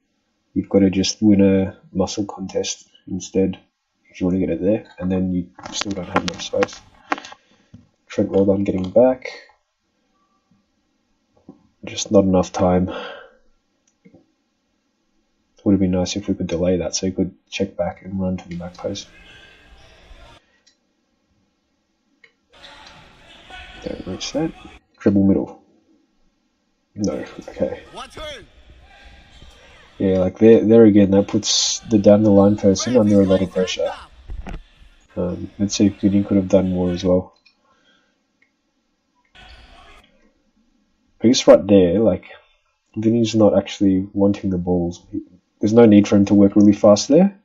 You've got to just win a muscle contest instead, if you want to get it there, and then you still don't have enough space. Trent, well done getting back. Just not enough time. Would have been nice if we could delay that so you could check back and run to the back post. Don't reach that. Dribble middle. No, okay. Yeah, like there again, that puts the down the line person under a lot of pressure. Let's see if Vinny could have done more as well. I guess right there, like, Vinny's not actually wanting the balls. There's no need for him to work really fast there.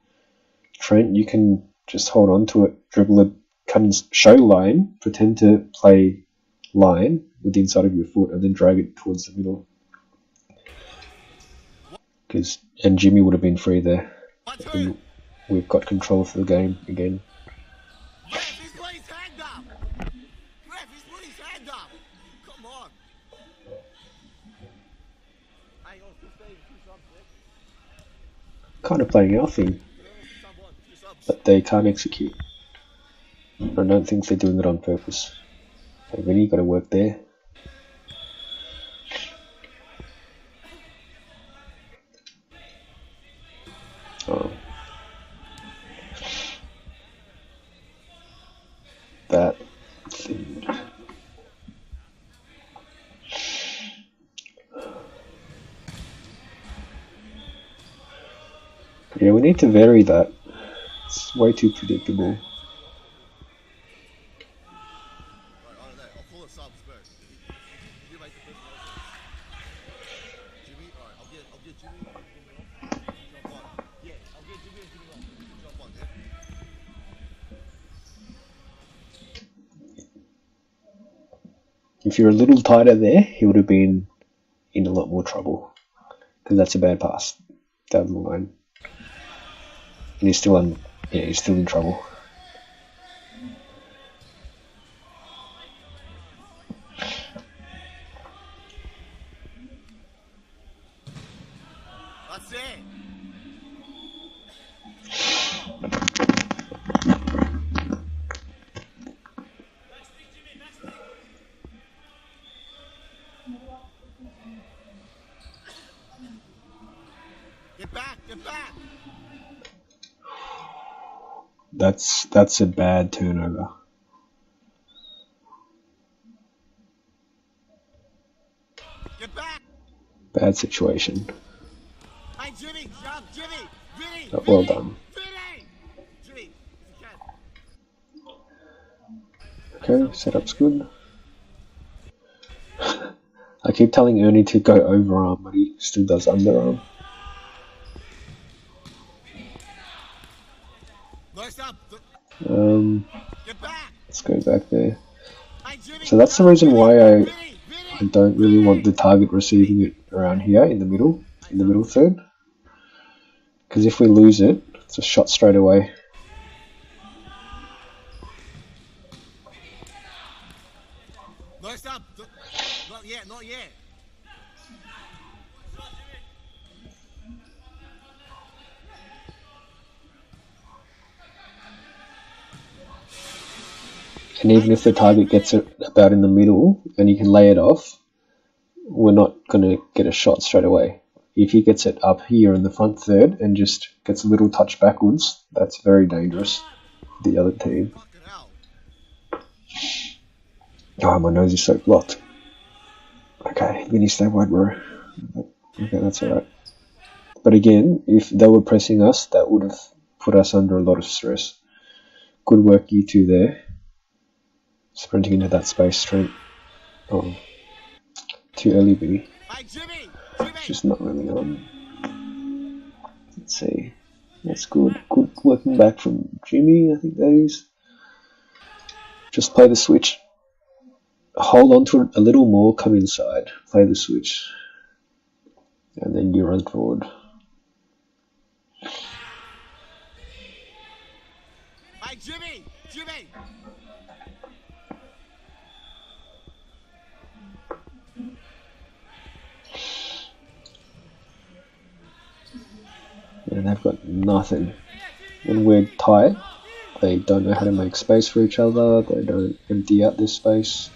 Trent, you can just hold on to it, dribble it, cut and show line, pretend to play line with the inside of your foot, and then drag it towards the middle. And Jimmy would have been free there. And we've got control of the game again. Kind of playing our thing, but they can't execute. I don't think they're doing it on purpose. Okay, Vinny, got to work there. That thing. Yeah, we need to vary that. way too predictable. Right, I don't know. I'll call it subs first. You make the first motion. Jimmy, alright, I'll get Jimmy and Jimmy off. Jump on. Yeah, I'll get Jimmy and Jimmy off. Jump on, yeah. If you're a little tighter there, he would have been in a lot more trouble. Because that's a bad pass down the line. And he's still he's still in trouble. That's it. Get back, get back. That's a bad turnover. Get back. Bad situation. Hey, Jimmy, jump, Jimmy. Vinny, But well done. Vinny. Jimmy, if you can. Okay, setup's good. I keep telling Ernie to go overarm, but he still does underarm. Nice up. Get back. Let's go back there. Hey, Jimmy, So that's the reason why I Vinny. don't really want the target receiving it around here in the middle third. Because if we lose it, it's a shot straight away. Nice up. Not yet, not yet. And even if the target gets it about in the middle and you can lay it off, we're not going to get a shot straight away. If he gets it up here in the front third and just gets a little touch backwards, that's very dangerous for the other team. Fucking hell. Oh, my nose is so blocked. Okay, Vinny, stay wide, bro. Okay, that's alright. But again, if they were pressing us, that would have put us under a lot of stress. Good work, you two there. Sprinting into that space, Trent. Oh, too early, Vinny. Hey, Jimmy. Jimmy. Just not really on. Let's see. That's good. Good working back from Jimmy, I think that is. Just play the switch. Hold on to it a little more, come inside. Play the switch. And then you run forward. Hey, Jimmy. Jimmy. And they've got nothing. When we're tight, they don't know how to make space for each other. They don't empty out this space.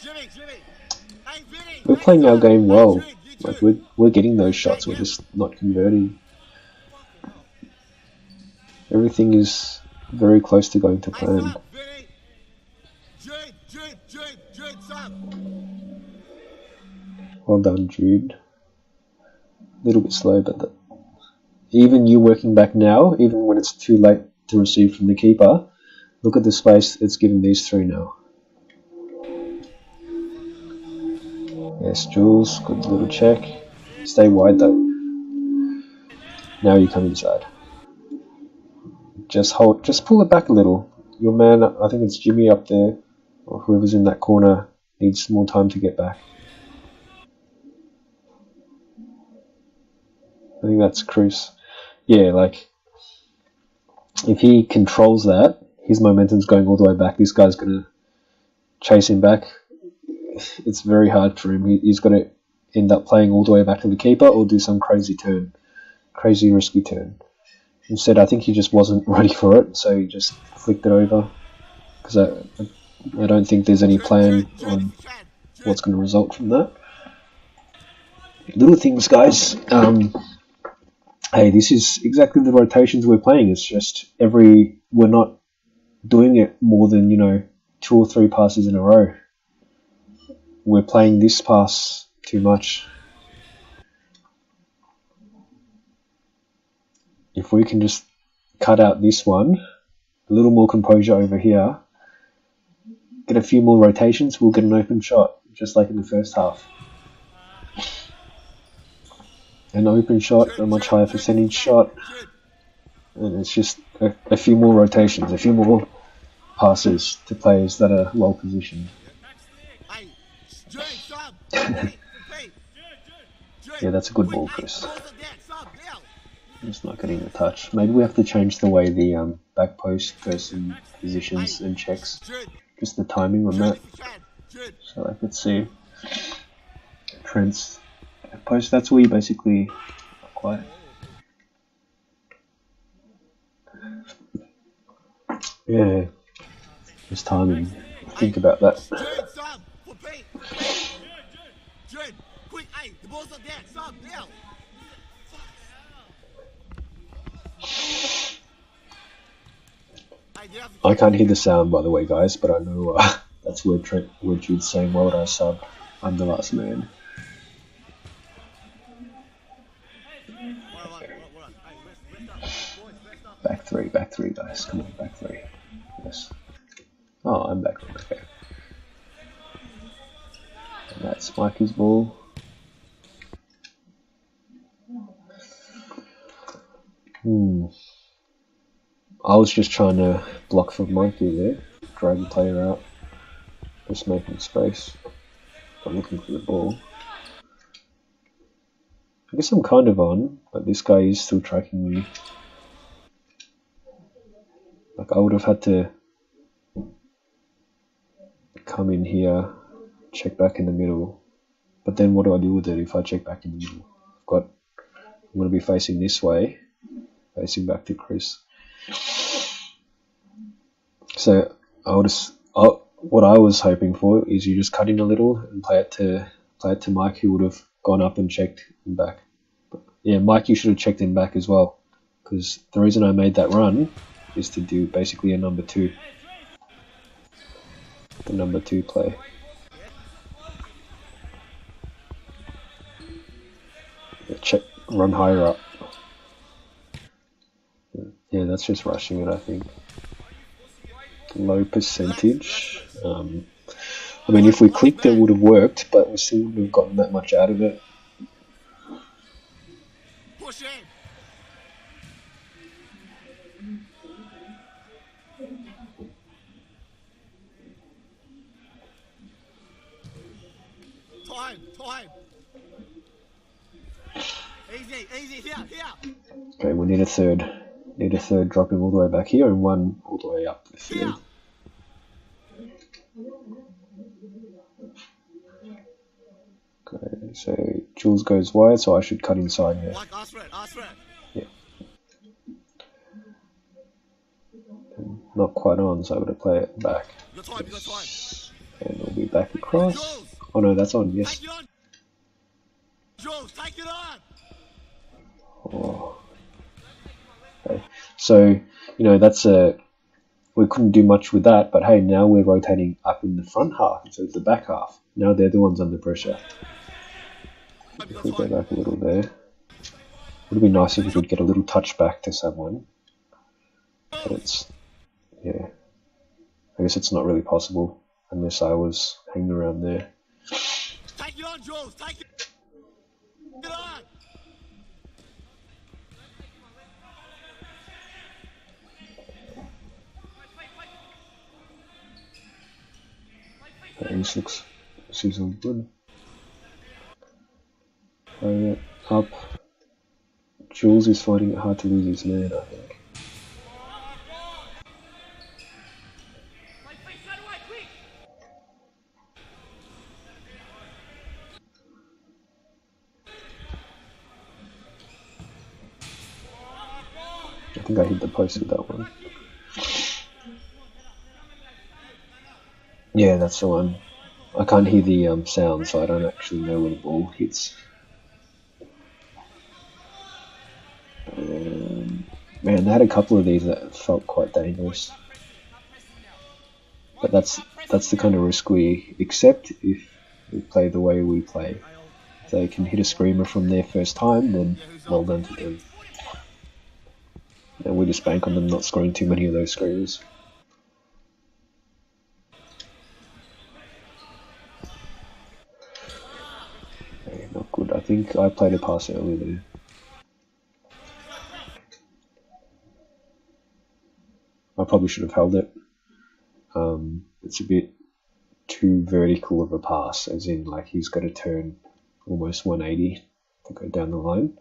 Jimmy, Jimmy. Hey, Vinny. We're playing our game well. Like we're getting those shots. We're just not converting. Everything is very close to going to plan. Vinny. Jude, stop. Well done, Jude. A little bit slow, but even you working back now, even when it's too late to receive from the keeper, look at the space it's given these three now. Yes, Jules, good little check. Stay wide though. Now you come inside. Just pull it back a little. Your man, I think it's Jimmy up there, or whoever's in that corner, needs more time to get back. I think that's Chris. Yeah, like, if he controls that, his momentum's going all the way back. This guy's going to chase him back. It's very hard for him. He's got to end up playing all the way back to the keeper or do some crazy risky turn. Instead, I think he just wasn't ready for it, so he just flicked it over. Because I don't think there's any plan on what's going to result from that. Little things, guys. hey, this is exactly the rotations we're playing. It's just we're not doing it more than, 2 or 3 passes in a row. We're playing this pass too much. If we can just cut out this one, a little more composure over here, get a few more rotations, we'll get an open shot, just like in the first half. An open shot, a much higher percentage shot, and it's just a few more rotations, a few more passes to players that are well positioned. Yeah, that's a good ball, Chris. Just not getting the touch. Maybe we have to change the way the back post person positions and checks. Just the timing on that. So I could see Trent's post. That's where you basically quite. Yeah, just timing. Think about that. I can't hear the sound, by the way, guys, but I know that's where Jude's saying, "Why would I sub? I'm the last man." Back three, guys. Come on, back three. Yes. Oh, I'm back three. Okay. And that's Mikey's ball. I was just trying to block for Mikey there, drag the player out, just making space. I'm looking for the ball. I guess I'm kind of on, but this guy is still tracking me. Like, I would have had to come in here, check back in the middle. But then what do I do with it if I check back in the middle? I'm going to be facing this way, facing back to Chris. So what I was hoping for is you just cut in a little and play it to Mike, who would have gone up and checked him back. But yeah, Mike, you should have checked him back as well, because the reason I made that run is to do basically a number 2. The number 2 play. Check, run higher up. Yeah, that's just rushing it, I think. Low percentage. I mean, if we clicked, it would have worked, but we still wouldn't have gotten that much out of it. Push in. Time. Easy, here. Okay, we need a third. Need a third dropping all the way back here and one all the way up the field. Okay, so Jules goes wide, so I should cut inside here. Yeah. Not quite on, so I'm going to play it back. And it'll be back across. Oh no, that's on, yes. Jules, take it on. Oh. Okay. So, that's we couldn't do much with that, but hey, now we're rotating up in the front half instead of the back half. Now they're the ones under pressure. If we go back a little there, it would be nice if we could get a little touch back to someone. But yeah, I guess it's not really possible unless I was hanging around there. Take it on, Jules, take it on. 86 season good. Play it up. Jules is finding it hard to lose his man, I think. I think I hit the post with that one. Yeah, that's the one. I can't hear the sound, so I don't actually know where the ball hits. Man, they had a couple of these that felt quite dangerous. But that's the kind of risk we accept if we play the way we play. If they can hit a screamer from their first time, then well done to them. And we just bank on them not scoring too many of those screamers. Okay, not good. I think I played a pass early there. I probably should have held it. It's a bit too vertical of a pass, as in like he's got to turn almost 180 to go down the line.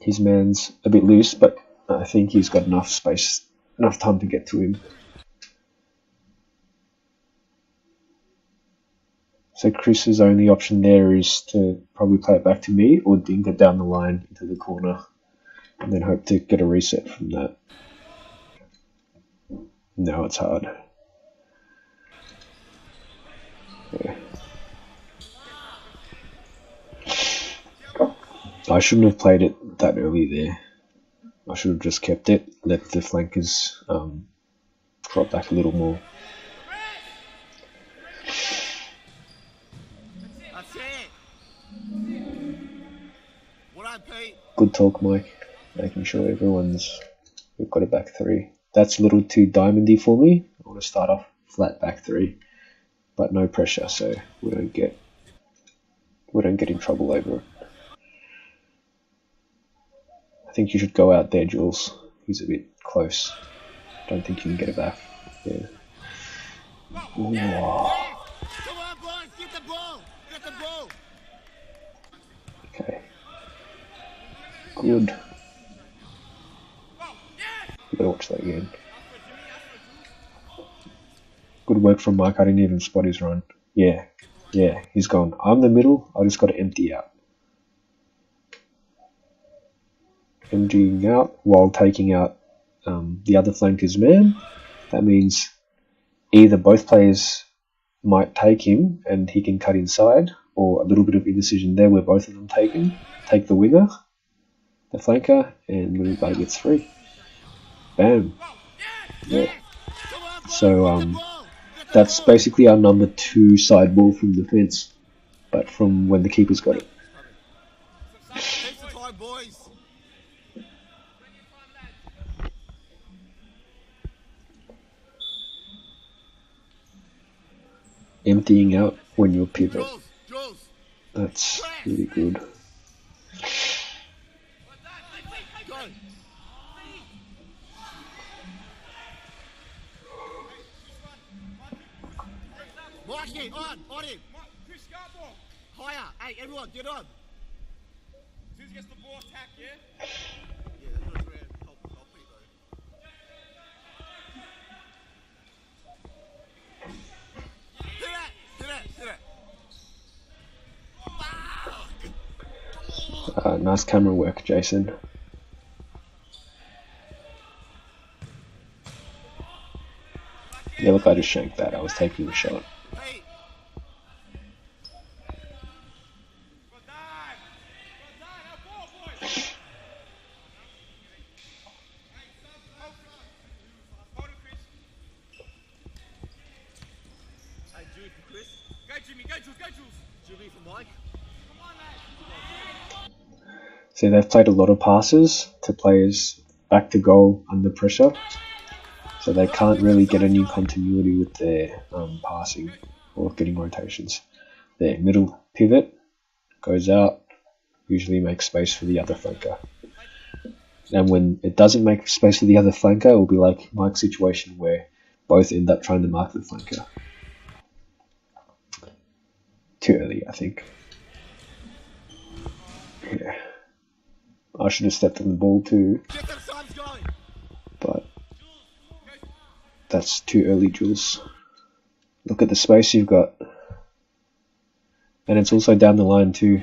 His man's a bit loose, but I think he's got enough space, enough time to get to him. So Chris's only option there is to probably play it back to me or dink it down the line into the corner and then hope to get a reset from that. No, it's hard. Yeah. I shouldn't have played it that early there. I should have just kept it, let the flankers drop back a little more. That's it. What up, Pete? Good talk, Mike. Making sure we've got a back three. That's a little too diamondy for me. I want to start off flat back three, but no pressure, so we don't get in trouble over it. I think you should go out there, Jules. He's a bit close. Don't think you can get it back. Yeah. Ooh. Come on, boys, get the ball. Get the ball. Okay. Good. You gotta watch that again. Good work from Mike. I didn't even spot his run. Yeah, he's gone. I'm the middle. I just got to empty out. Emptying out while taking out the other flanker's man. That means either both players might take him and he can cut inside, or a little bit of indecision there where both of them take the winger, the flanker, and little guy gets free. Bam. Yeah. So that's basically our number 2 side ball from the fence, but from when the keeper's got it. Boys. Emptying out when you pivot. Jules. That's really good. Go. Mark on him. Chris, go ball. Higher. Hey, everyone, get on. As soon as he gets the ball, attack, yeah? Yeah, that's what it's around. Help me, though. Do that. Nice camera work, Jason. Yeah, look, I just shanked that. I was taking the shot. Hey. Hey, Julie for Chris. Go, Jimmy, go, Jules, go, Jules. Julie for Mike. Come on, mate. See, they've played a lot of passes to players back to goal under pressure, so they can't really get any continuity with their passing or getting rotations. Their middle pivot goes out, usually makes space for the other flanker. And when it doesn't make space for the other flanker, it will be like Mike's situation where both end up trying to mark the flanker. Too early, I think. Yeah. I should have stepped on the ball too, Get them sons going. but that's too early, Jules. Look at the space you've got. And it's also down the line too.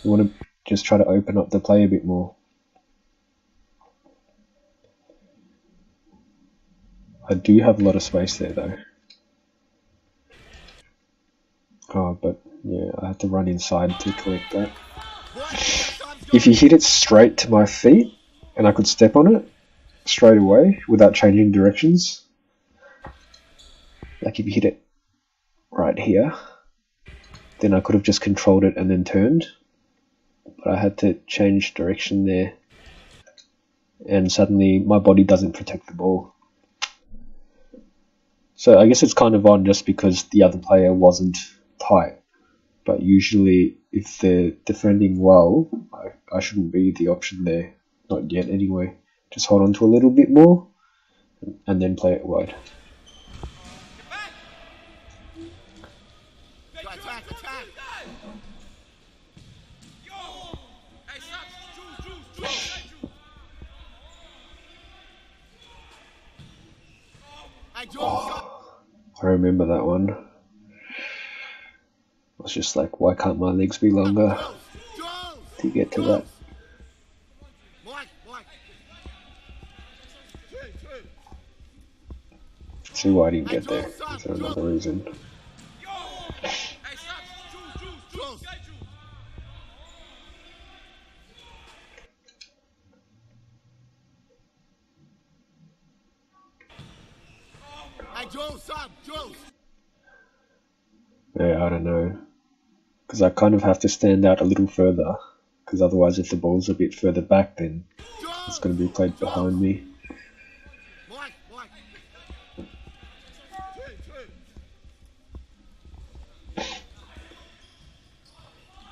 You want to just try to open up the play a bit more. I do have a lot of space there though. Oh, but yeah, I have to run inside to collect that. Boys, get them sons going. If you hit it straight to my feet, and I could step on it straight away without changing directions. Like if you hit it right here, then I could have just controlled it and then turned, but I had to change direction there, and suddenly my body doesn't protect the ball. So I guess it's kind of on just because the other player wasn't tight, but usually if they're defending well, I shouldn't be the option there. Not yet anyway. Just hold on to a little bit more and then play it wide. Go attack, attack. Yo! Hey, stop! Jules! Hey, Jules. I remember that one. I was just like, why can't my legs be longer Jules. to get to that? Mike. See why I didn't get there. Is there another reason? Yo! Hey, stop! Jules! Go, Jules! Hey, Jules, son. Jules. Yeah, I don't know. Because I kind of have to stand out a little further. Because otherwise if the ball's a bit further back, then it's going to be played behind me. Mike.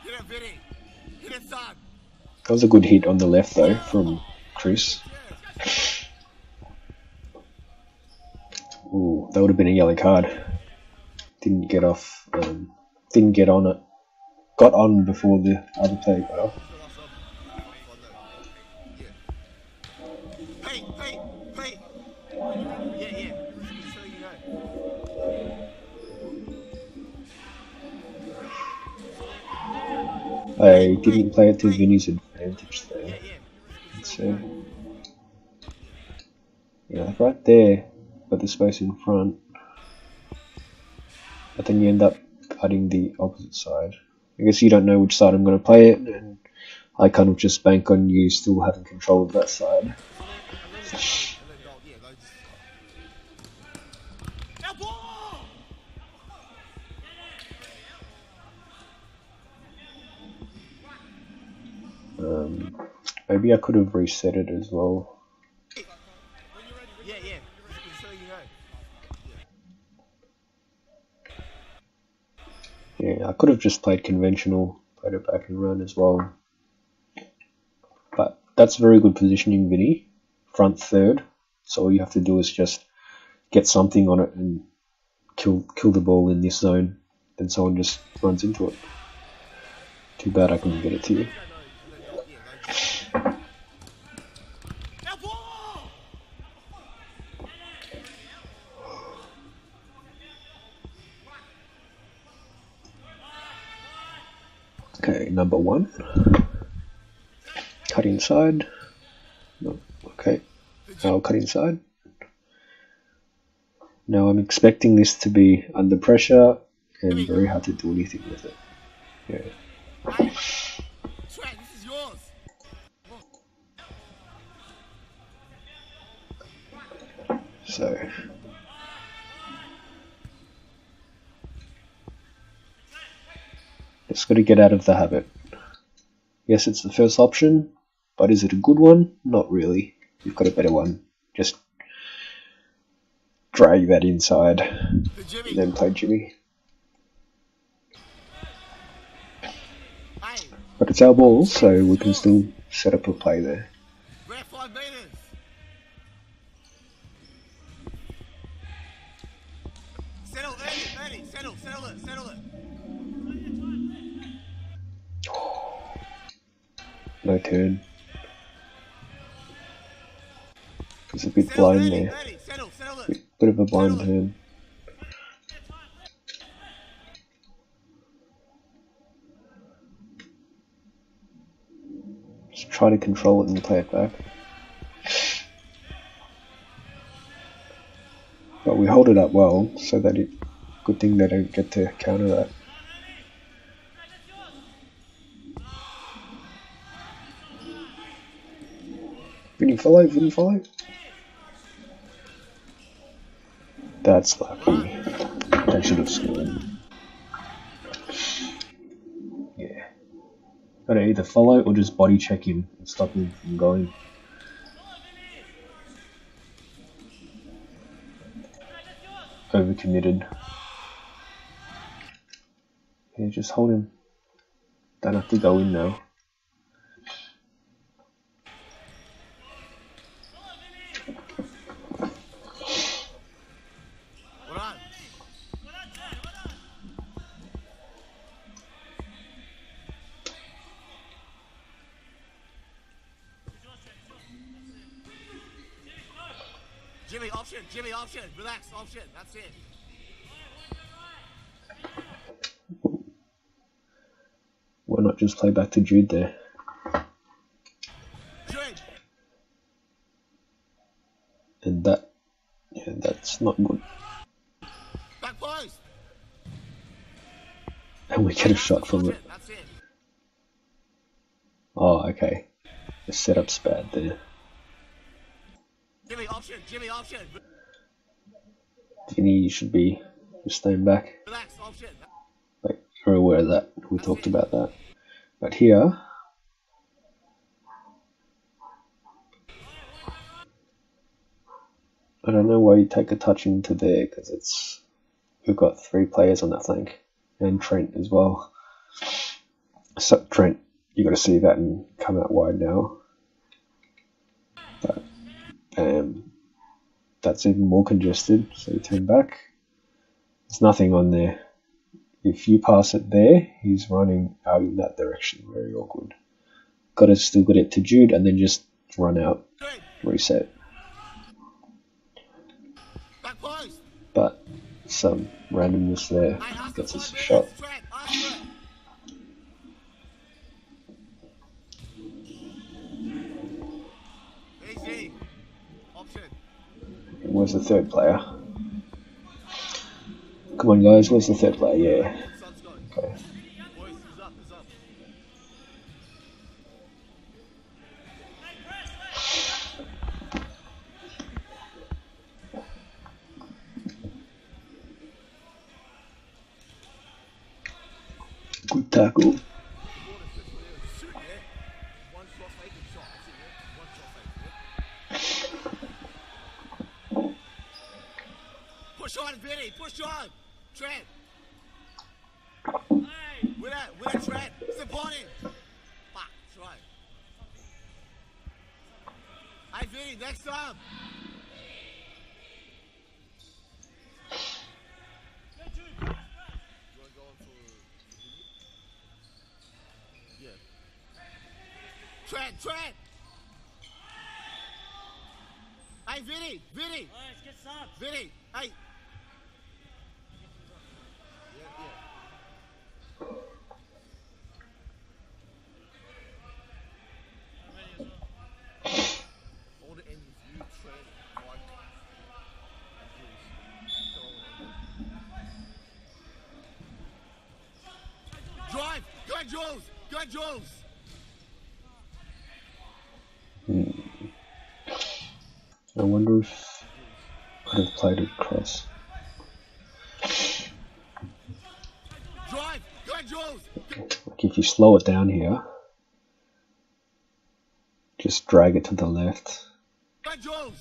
Hit it, Vinny. Hit it, son. That was a good hit on the left though from Chris. Ooh, that would have been a yellow card. Didn't get off. Didn't get on it. Got on before the other player got off. Hey. Yeah. Just so you know. I didn't play it to Vinny's advantage there. Yeah. So, yeah, like right there, but the space in front. But then you end up cutting the opposite side. I guess you don't know which side I'm going to play it, and I kind of just bank on you still having control of that side. Maybe I could have reset it as well. Yeah. Just so you know. Yeah, I could have just played conventional, played it back and run as well. But that's very good positioning, Vinny. Front third. So all you have to do is just get something on it and kill the ball in this zone. Then someone just runs into it. Too bad I couldn't get it to you. Okay, number one. Cut inside. No, okay. I'll cut inside. Now I'm expecting this to be under pressure and very hard to do anything with it. Yeah. Hey, Trent, this is yours. So just got to get out of the habit. Yes, it's the first option, but is it a good one? Not really. You've got a better one. Just drag that inside and then play Jimmy. Hey, But it's our ball, so we can still set up a play there. we're at 5 meters. Settle it. No turn. It's a bit blind there. Settle it. Bit of a blind turn. Just try to control it and play it back. But we hold it up well, so that good thing they don't get to counter that. Vinny, follow, Vinny, follow. That's lucky. They should have scored. Yeah. Gotta either follow or just body check him and stop him from going. Overcommitted. Yeah, just hold him. Don't have to go in now. Jimmy, option, relax, option, that's it. Why not just play back to Jude there? Jude. And that's not good. Back post. And we get a shot from it. That's it. Oh, okay. The setup's bad there. Jimmy, option. Vinny should be just staying back. Relax, option. Like, you're aware of that. We talked about that. But here, I don't know why you take a touch into there, because we've got 3 players on that flank, and Trent as well. So Trent, you got to see that and come out wide now. But that's even more congested. So you turn back. There's nothing on there. If you pass it there, he's running out in that direction. Very awkward. Got to still get it to Jude and then just run out, reset. But some randomness there gets us a shot. Where's the third player? Come on, guys, where's the third player? Yeah. Okay. Good tackle. Push on, Vinny, push on! Trent! With that, Trent! Support him! Fuck, try. Hey, Vinny, next time! Trent! Hey, Vinny! Vinny! Let's get subs. Vinny! Hey! All the ends you train like drive! Go Jules! Go Jules! I wonder if I'd have played it across. Drive! Go Jules! Like if you slow it down here, just drag it to the left. Go Jules!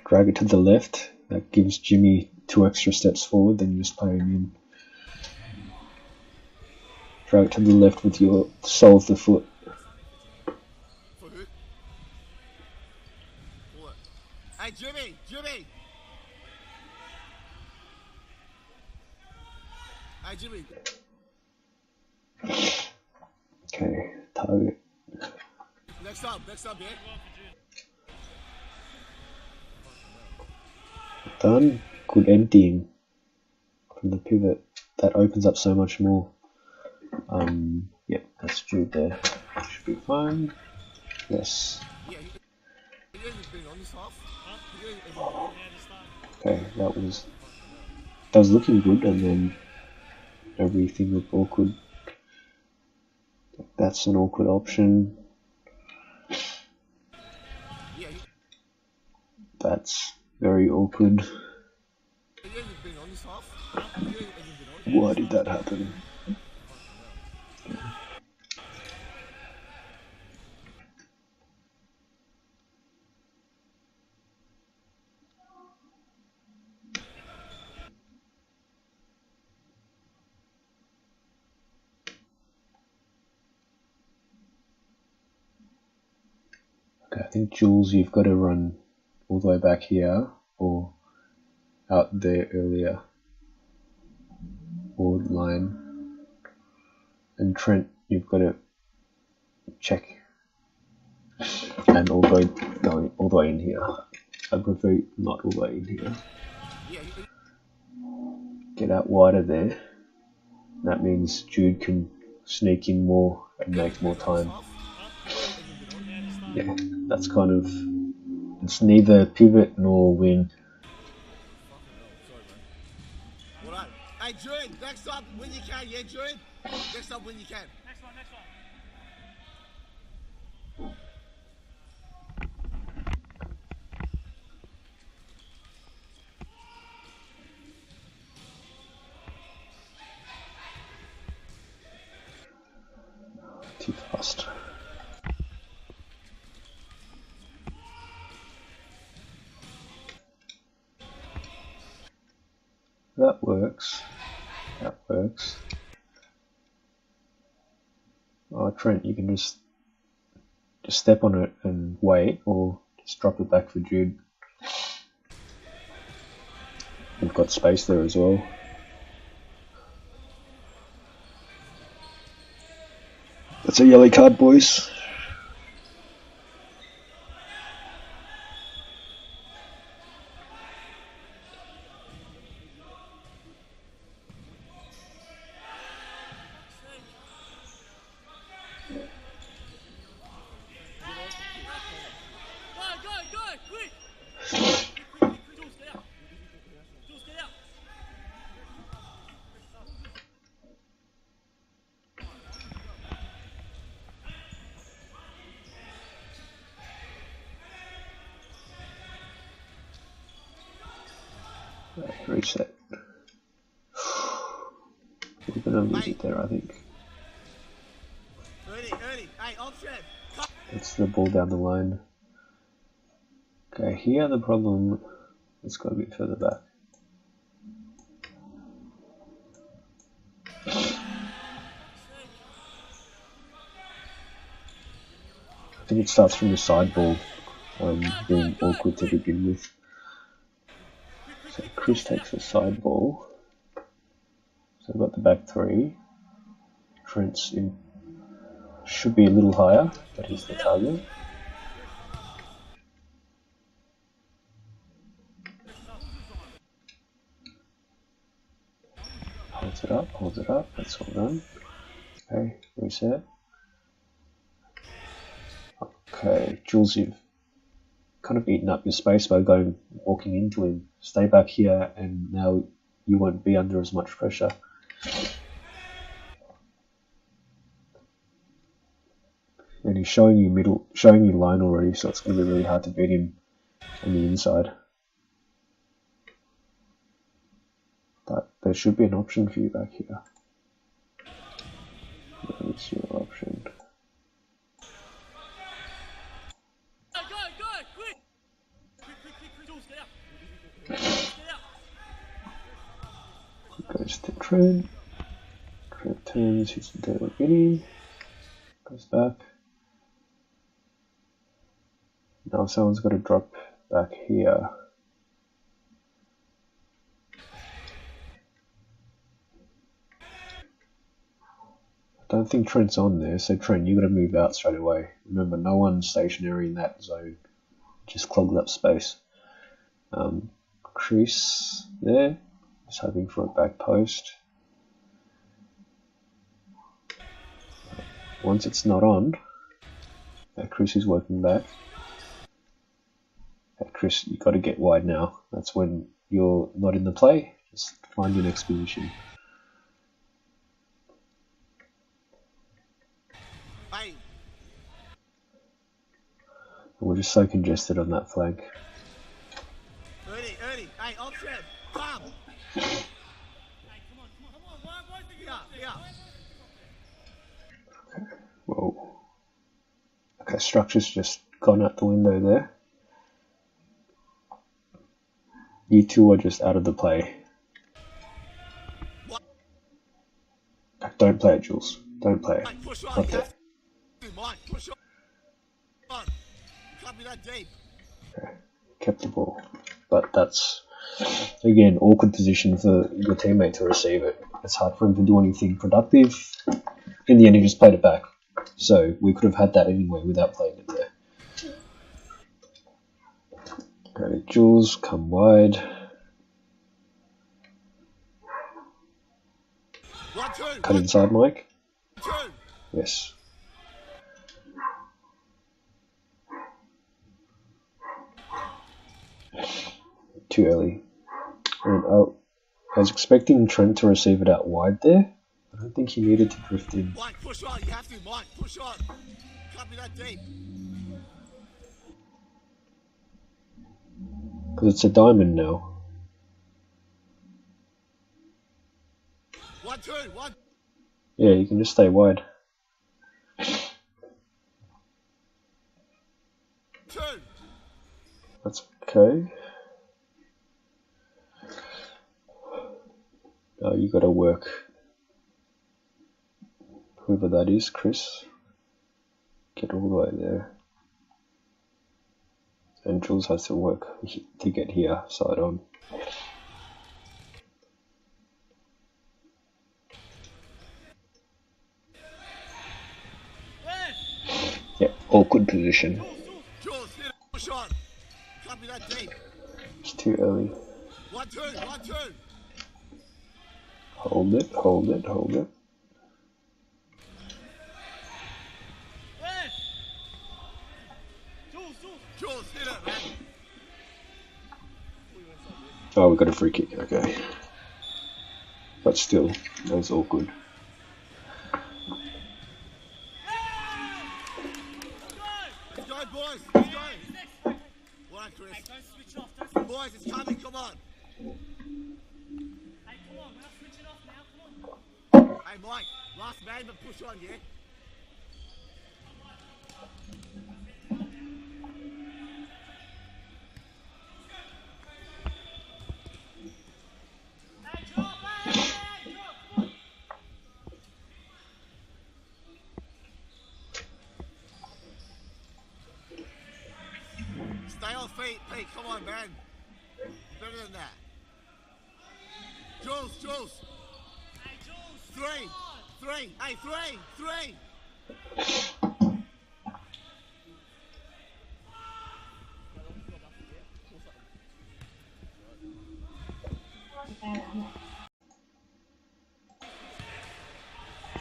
Drag it to the left. That gives Jimmy 2 extra steps forward. Then you just play him in. Drag it to the left with your sole of the foot. For who? What? Hey, Jimmy! Hey, Jimmy! Okay, target. Next up, yeah? Done. Good emptying from the pivot. That opens up so much more. Yep, that's Jude there. Should be fine. Yes. Yeah, he hasn't been on this half. Okay, that was looking good, and then everything looked awkward. That's an awkward option. That's very awkward. You haven't been on this half. You haven't been on. Why did that happen? Okay, I think Jules, you've got to run all the way back here or out there earlier. Board line. And Trent, you've got to check and all going all the way in here. I prefer not all the way in here. Get out wider there. That means Jude can sneak in more and make more time. Yeah, that's kind of, it's neither pivot nor win. Alright. Hey, Jude, next up when you can, yeah, Jude? Next up when you can. Next one, next one. Too fast. That works. That works. Oh, Trent, you can just step on it and wait, or just drop it back for Jude. We've got space there as well. That's a yellow card, boys. Go, quick! Jules, get out. Jules, get out. Reset. We're gonna lose it there, I think. Ernie, hey, option. It's the ball down the line. Okay, here the problem, let's go a bit further back. I think it starts from the side ball, being awkward to begin with. So Chris takes the side ball. So I've got the back three. Trent's in, should be a little higher, but he's the target. Holds it up, that's all done. Okay, reset. Okay, Jules, you've kind of eaten up your space by walking into him. Stay back here, and now you won't be under as much pressure. And he's showing you line already, so it's going to be really hard to beat him on the inside. But there should be an option for you back here. Where's your option? Go, quick! Quick, Jules, get out. Get out. Goes to Trent. Trent turns, hits the tail of Guinea. Goes back. Now someone's got to drop back here. I don't think Trent's on there, so Trent, you've got to move out straight away. Remember, no one's stationary in that zone. Just clogged up space. Chris there, just hoping for a back post. Once it's not on, Chris is working back. Chris, you've got to get wide now. That's when you're not in the play. Just find your next position. Hey. We're just so congested on that flank. Ernie, hey, option. Come. Hey, come on, come on. Come on, boys. Here. Whoa. Okay, structure's just gone out the window there. You two are just out of the play. What? Don't play it, Jules. Don't play it. Mike, push on. Not You there. have to. Mike, push on. Can't be that deep. Okay. Kept the ball. But that's, again, awkward position for your teammate to receive it. It's hard for him to do anything productive. In the end, he just played it back. So we could have had that anyway without playing it there. Okay, Jules, come wide. 1, 2. Cut 1, inside, Mike. 2. Yes. Too early. And I was expecting Trent to receive it out wide there. I don't think he needed to drift in. Mike, push on. You have to. Mike, push on. Can't be that deep. Because it's a diamond now. 1, 2. 1. Yeah, you can just stay wide. 2. That's okay. Now you gotta work. Whoever that is, Chris. Get all the way there. And Jules has to work to get here, side on. Yeah, awkward position. Jules, hit it. Push on. Can't be that deep. It's too early. 1, 2. 1, 2. Hold it, hold it, hold it. Jules, hit it, man. Oh, we got a free kick, okay. But still, that's awkward. Let's go, boys. Let's go. One, Chris. Hey, don't switch off. Don't switch Boys, it's coming. Come on. Hey, come on. We're not switching off now. Come on. Hey, Mike. Last man, but push on, yeah? Hey, drop. Hey, drop. Come on. Stay on feet, Pete. Come on, man. Better than that. Jules. Hey, Jules. 3. 3. Hey, 3.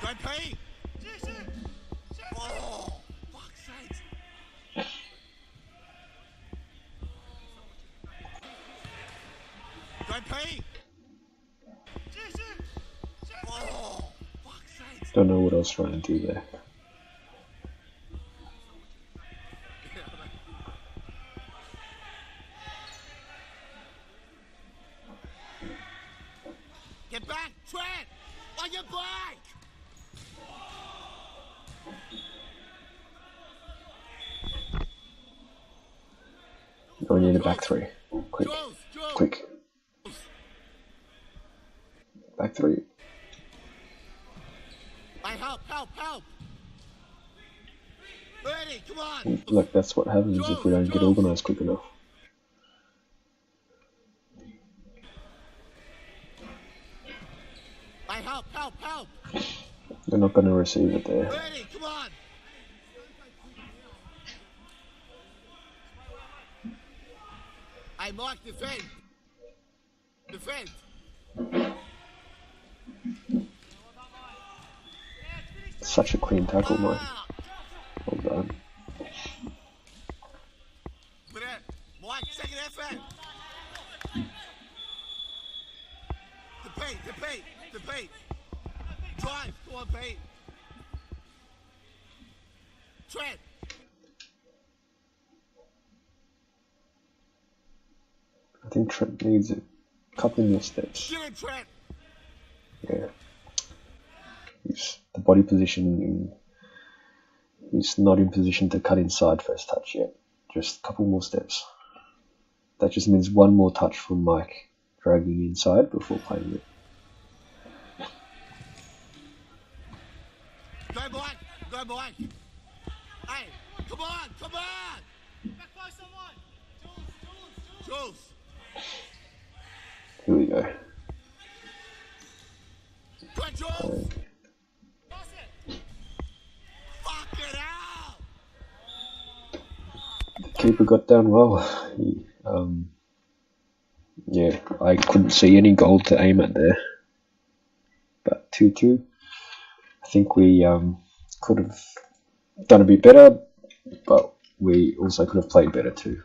Go, Pete. Oh, fuck's sake. Go, Pete. Oh, fuck's sake. Don't know what I was trying to do there. Get back, Trent! On your back! We need a back three. Quick, Jules! quick. Back three. Hey, help! Ernie, come on! Look, that's what happens if we don't get organised quick enough. Hey, help! They're not going to receive it there. Ernie, come on! Hey, Mike, defend! Such a clean tackle, Mike. Ah! Well done. Put it. Mike, second effort! To Pete! Drive! Go on, Pete! Trent! think Trent needs a couple more steps. Get it, Trent. Yeah. The body position, he's not in position to cut inside first touch yet. Just a couple more steps. That just means one more touch from Mike, dragging inside before playing it. Go, Mike. Go, Mike. Hey, come on, come on. Back by someone. Jules. Jules. Here we go. Go, Jules. Pass it. Fuck it out. The keeper got down well. He, yeah, I couldn't see any goal to aim at there. But 2-2. I think we could have done a bit better, but we also could have played better too.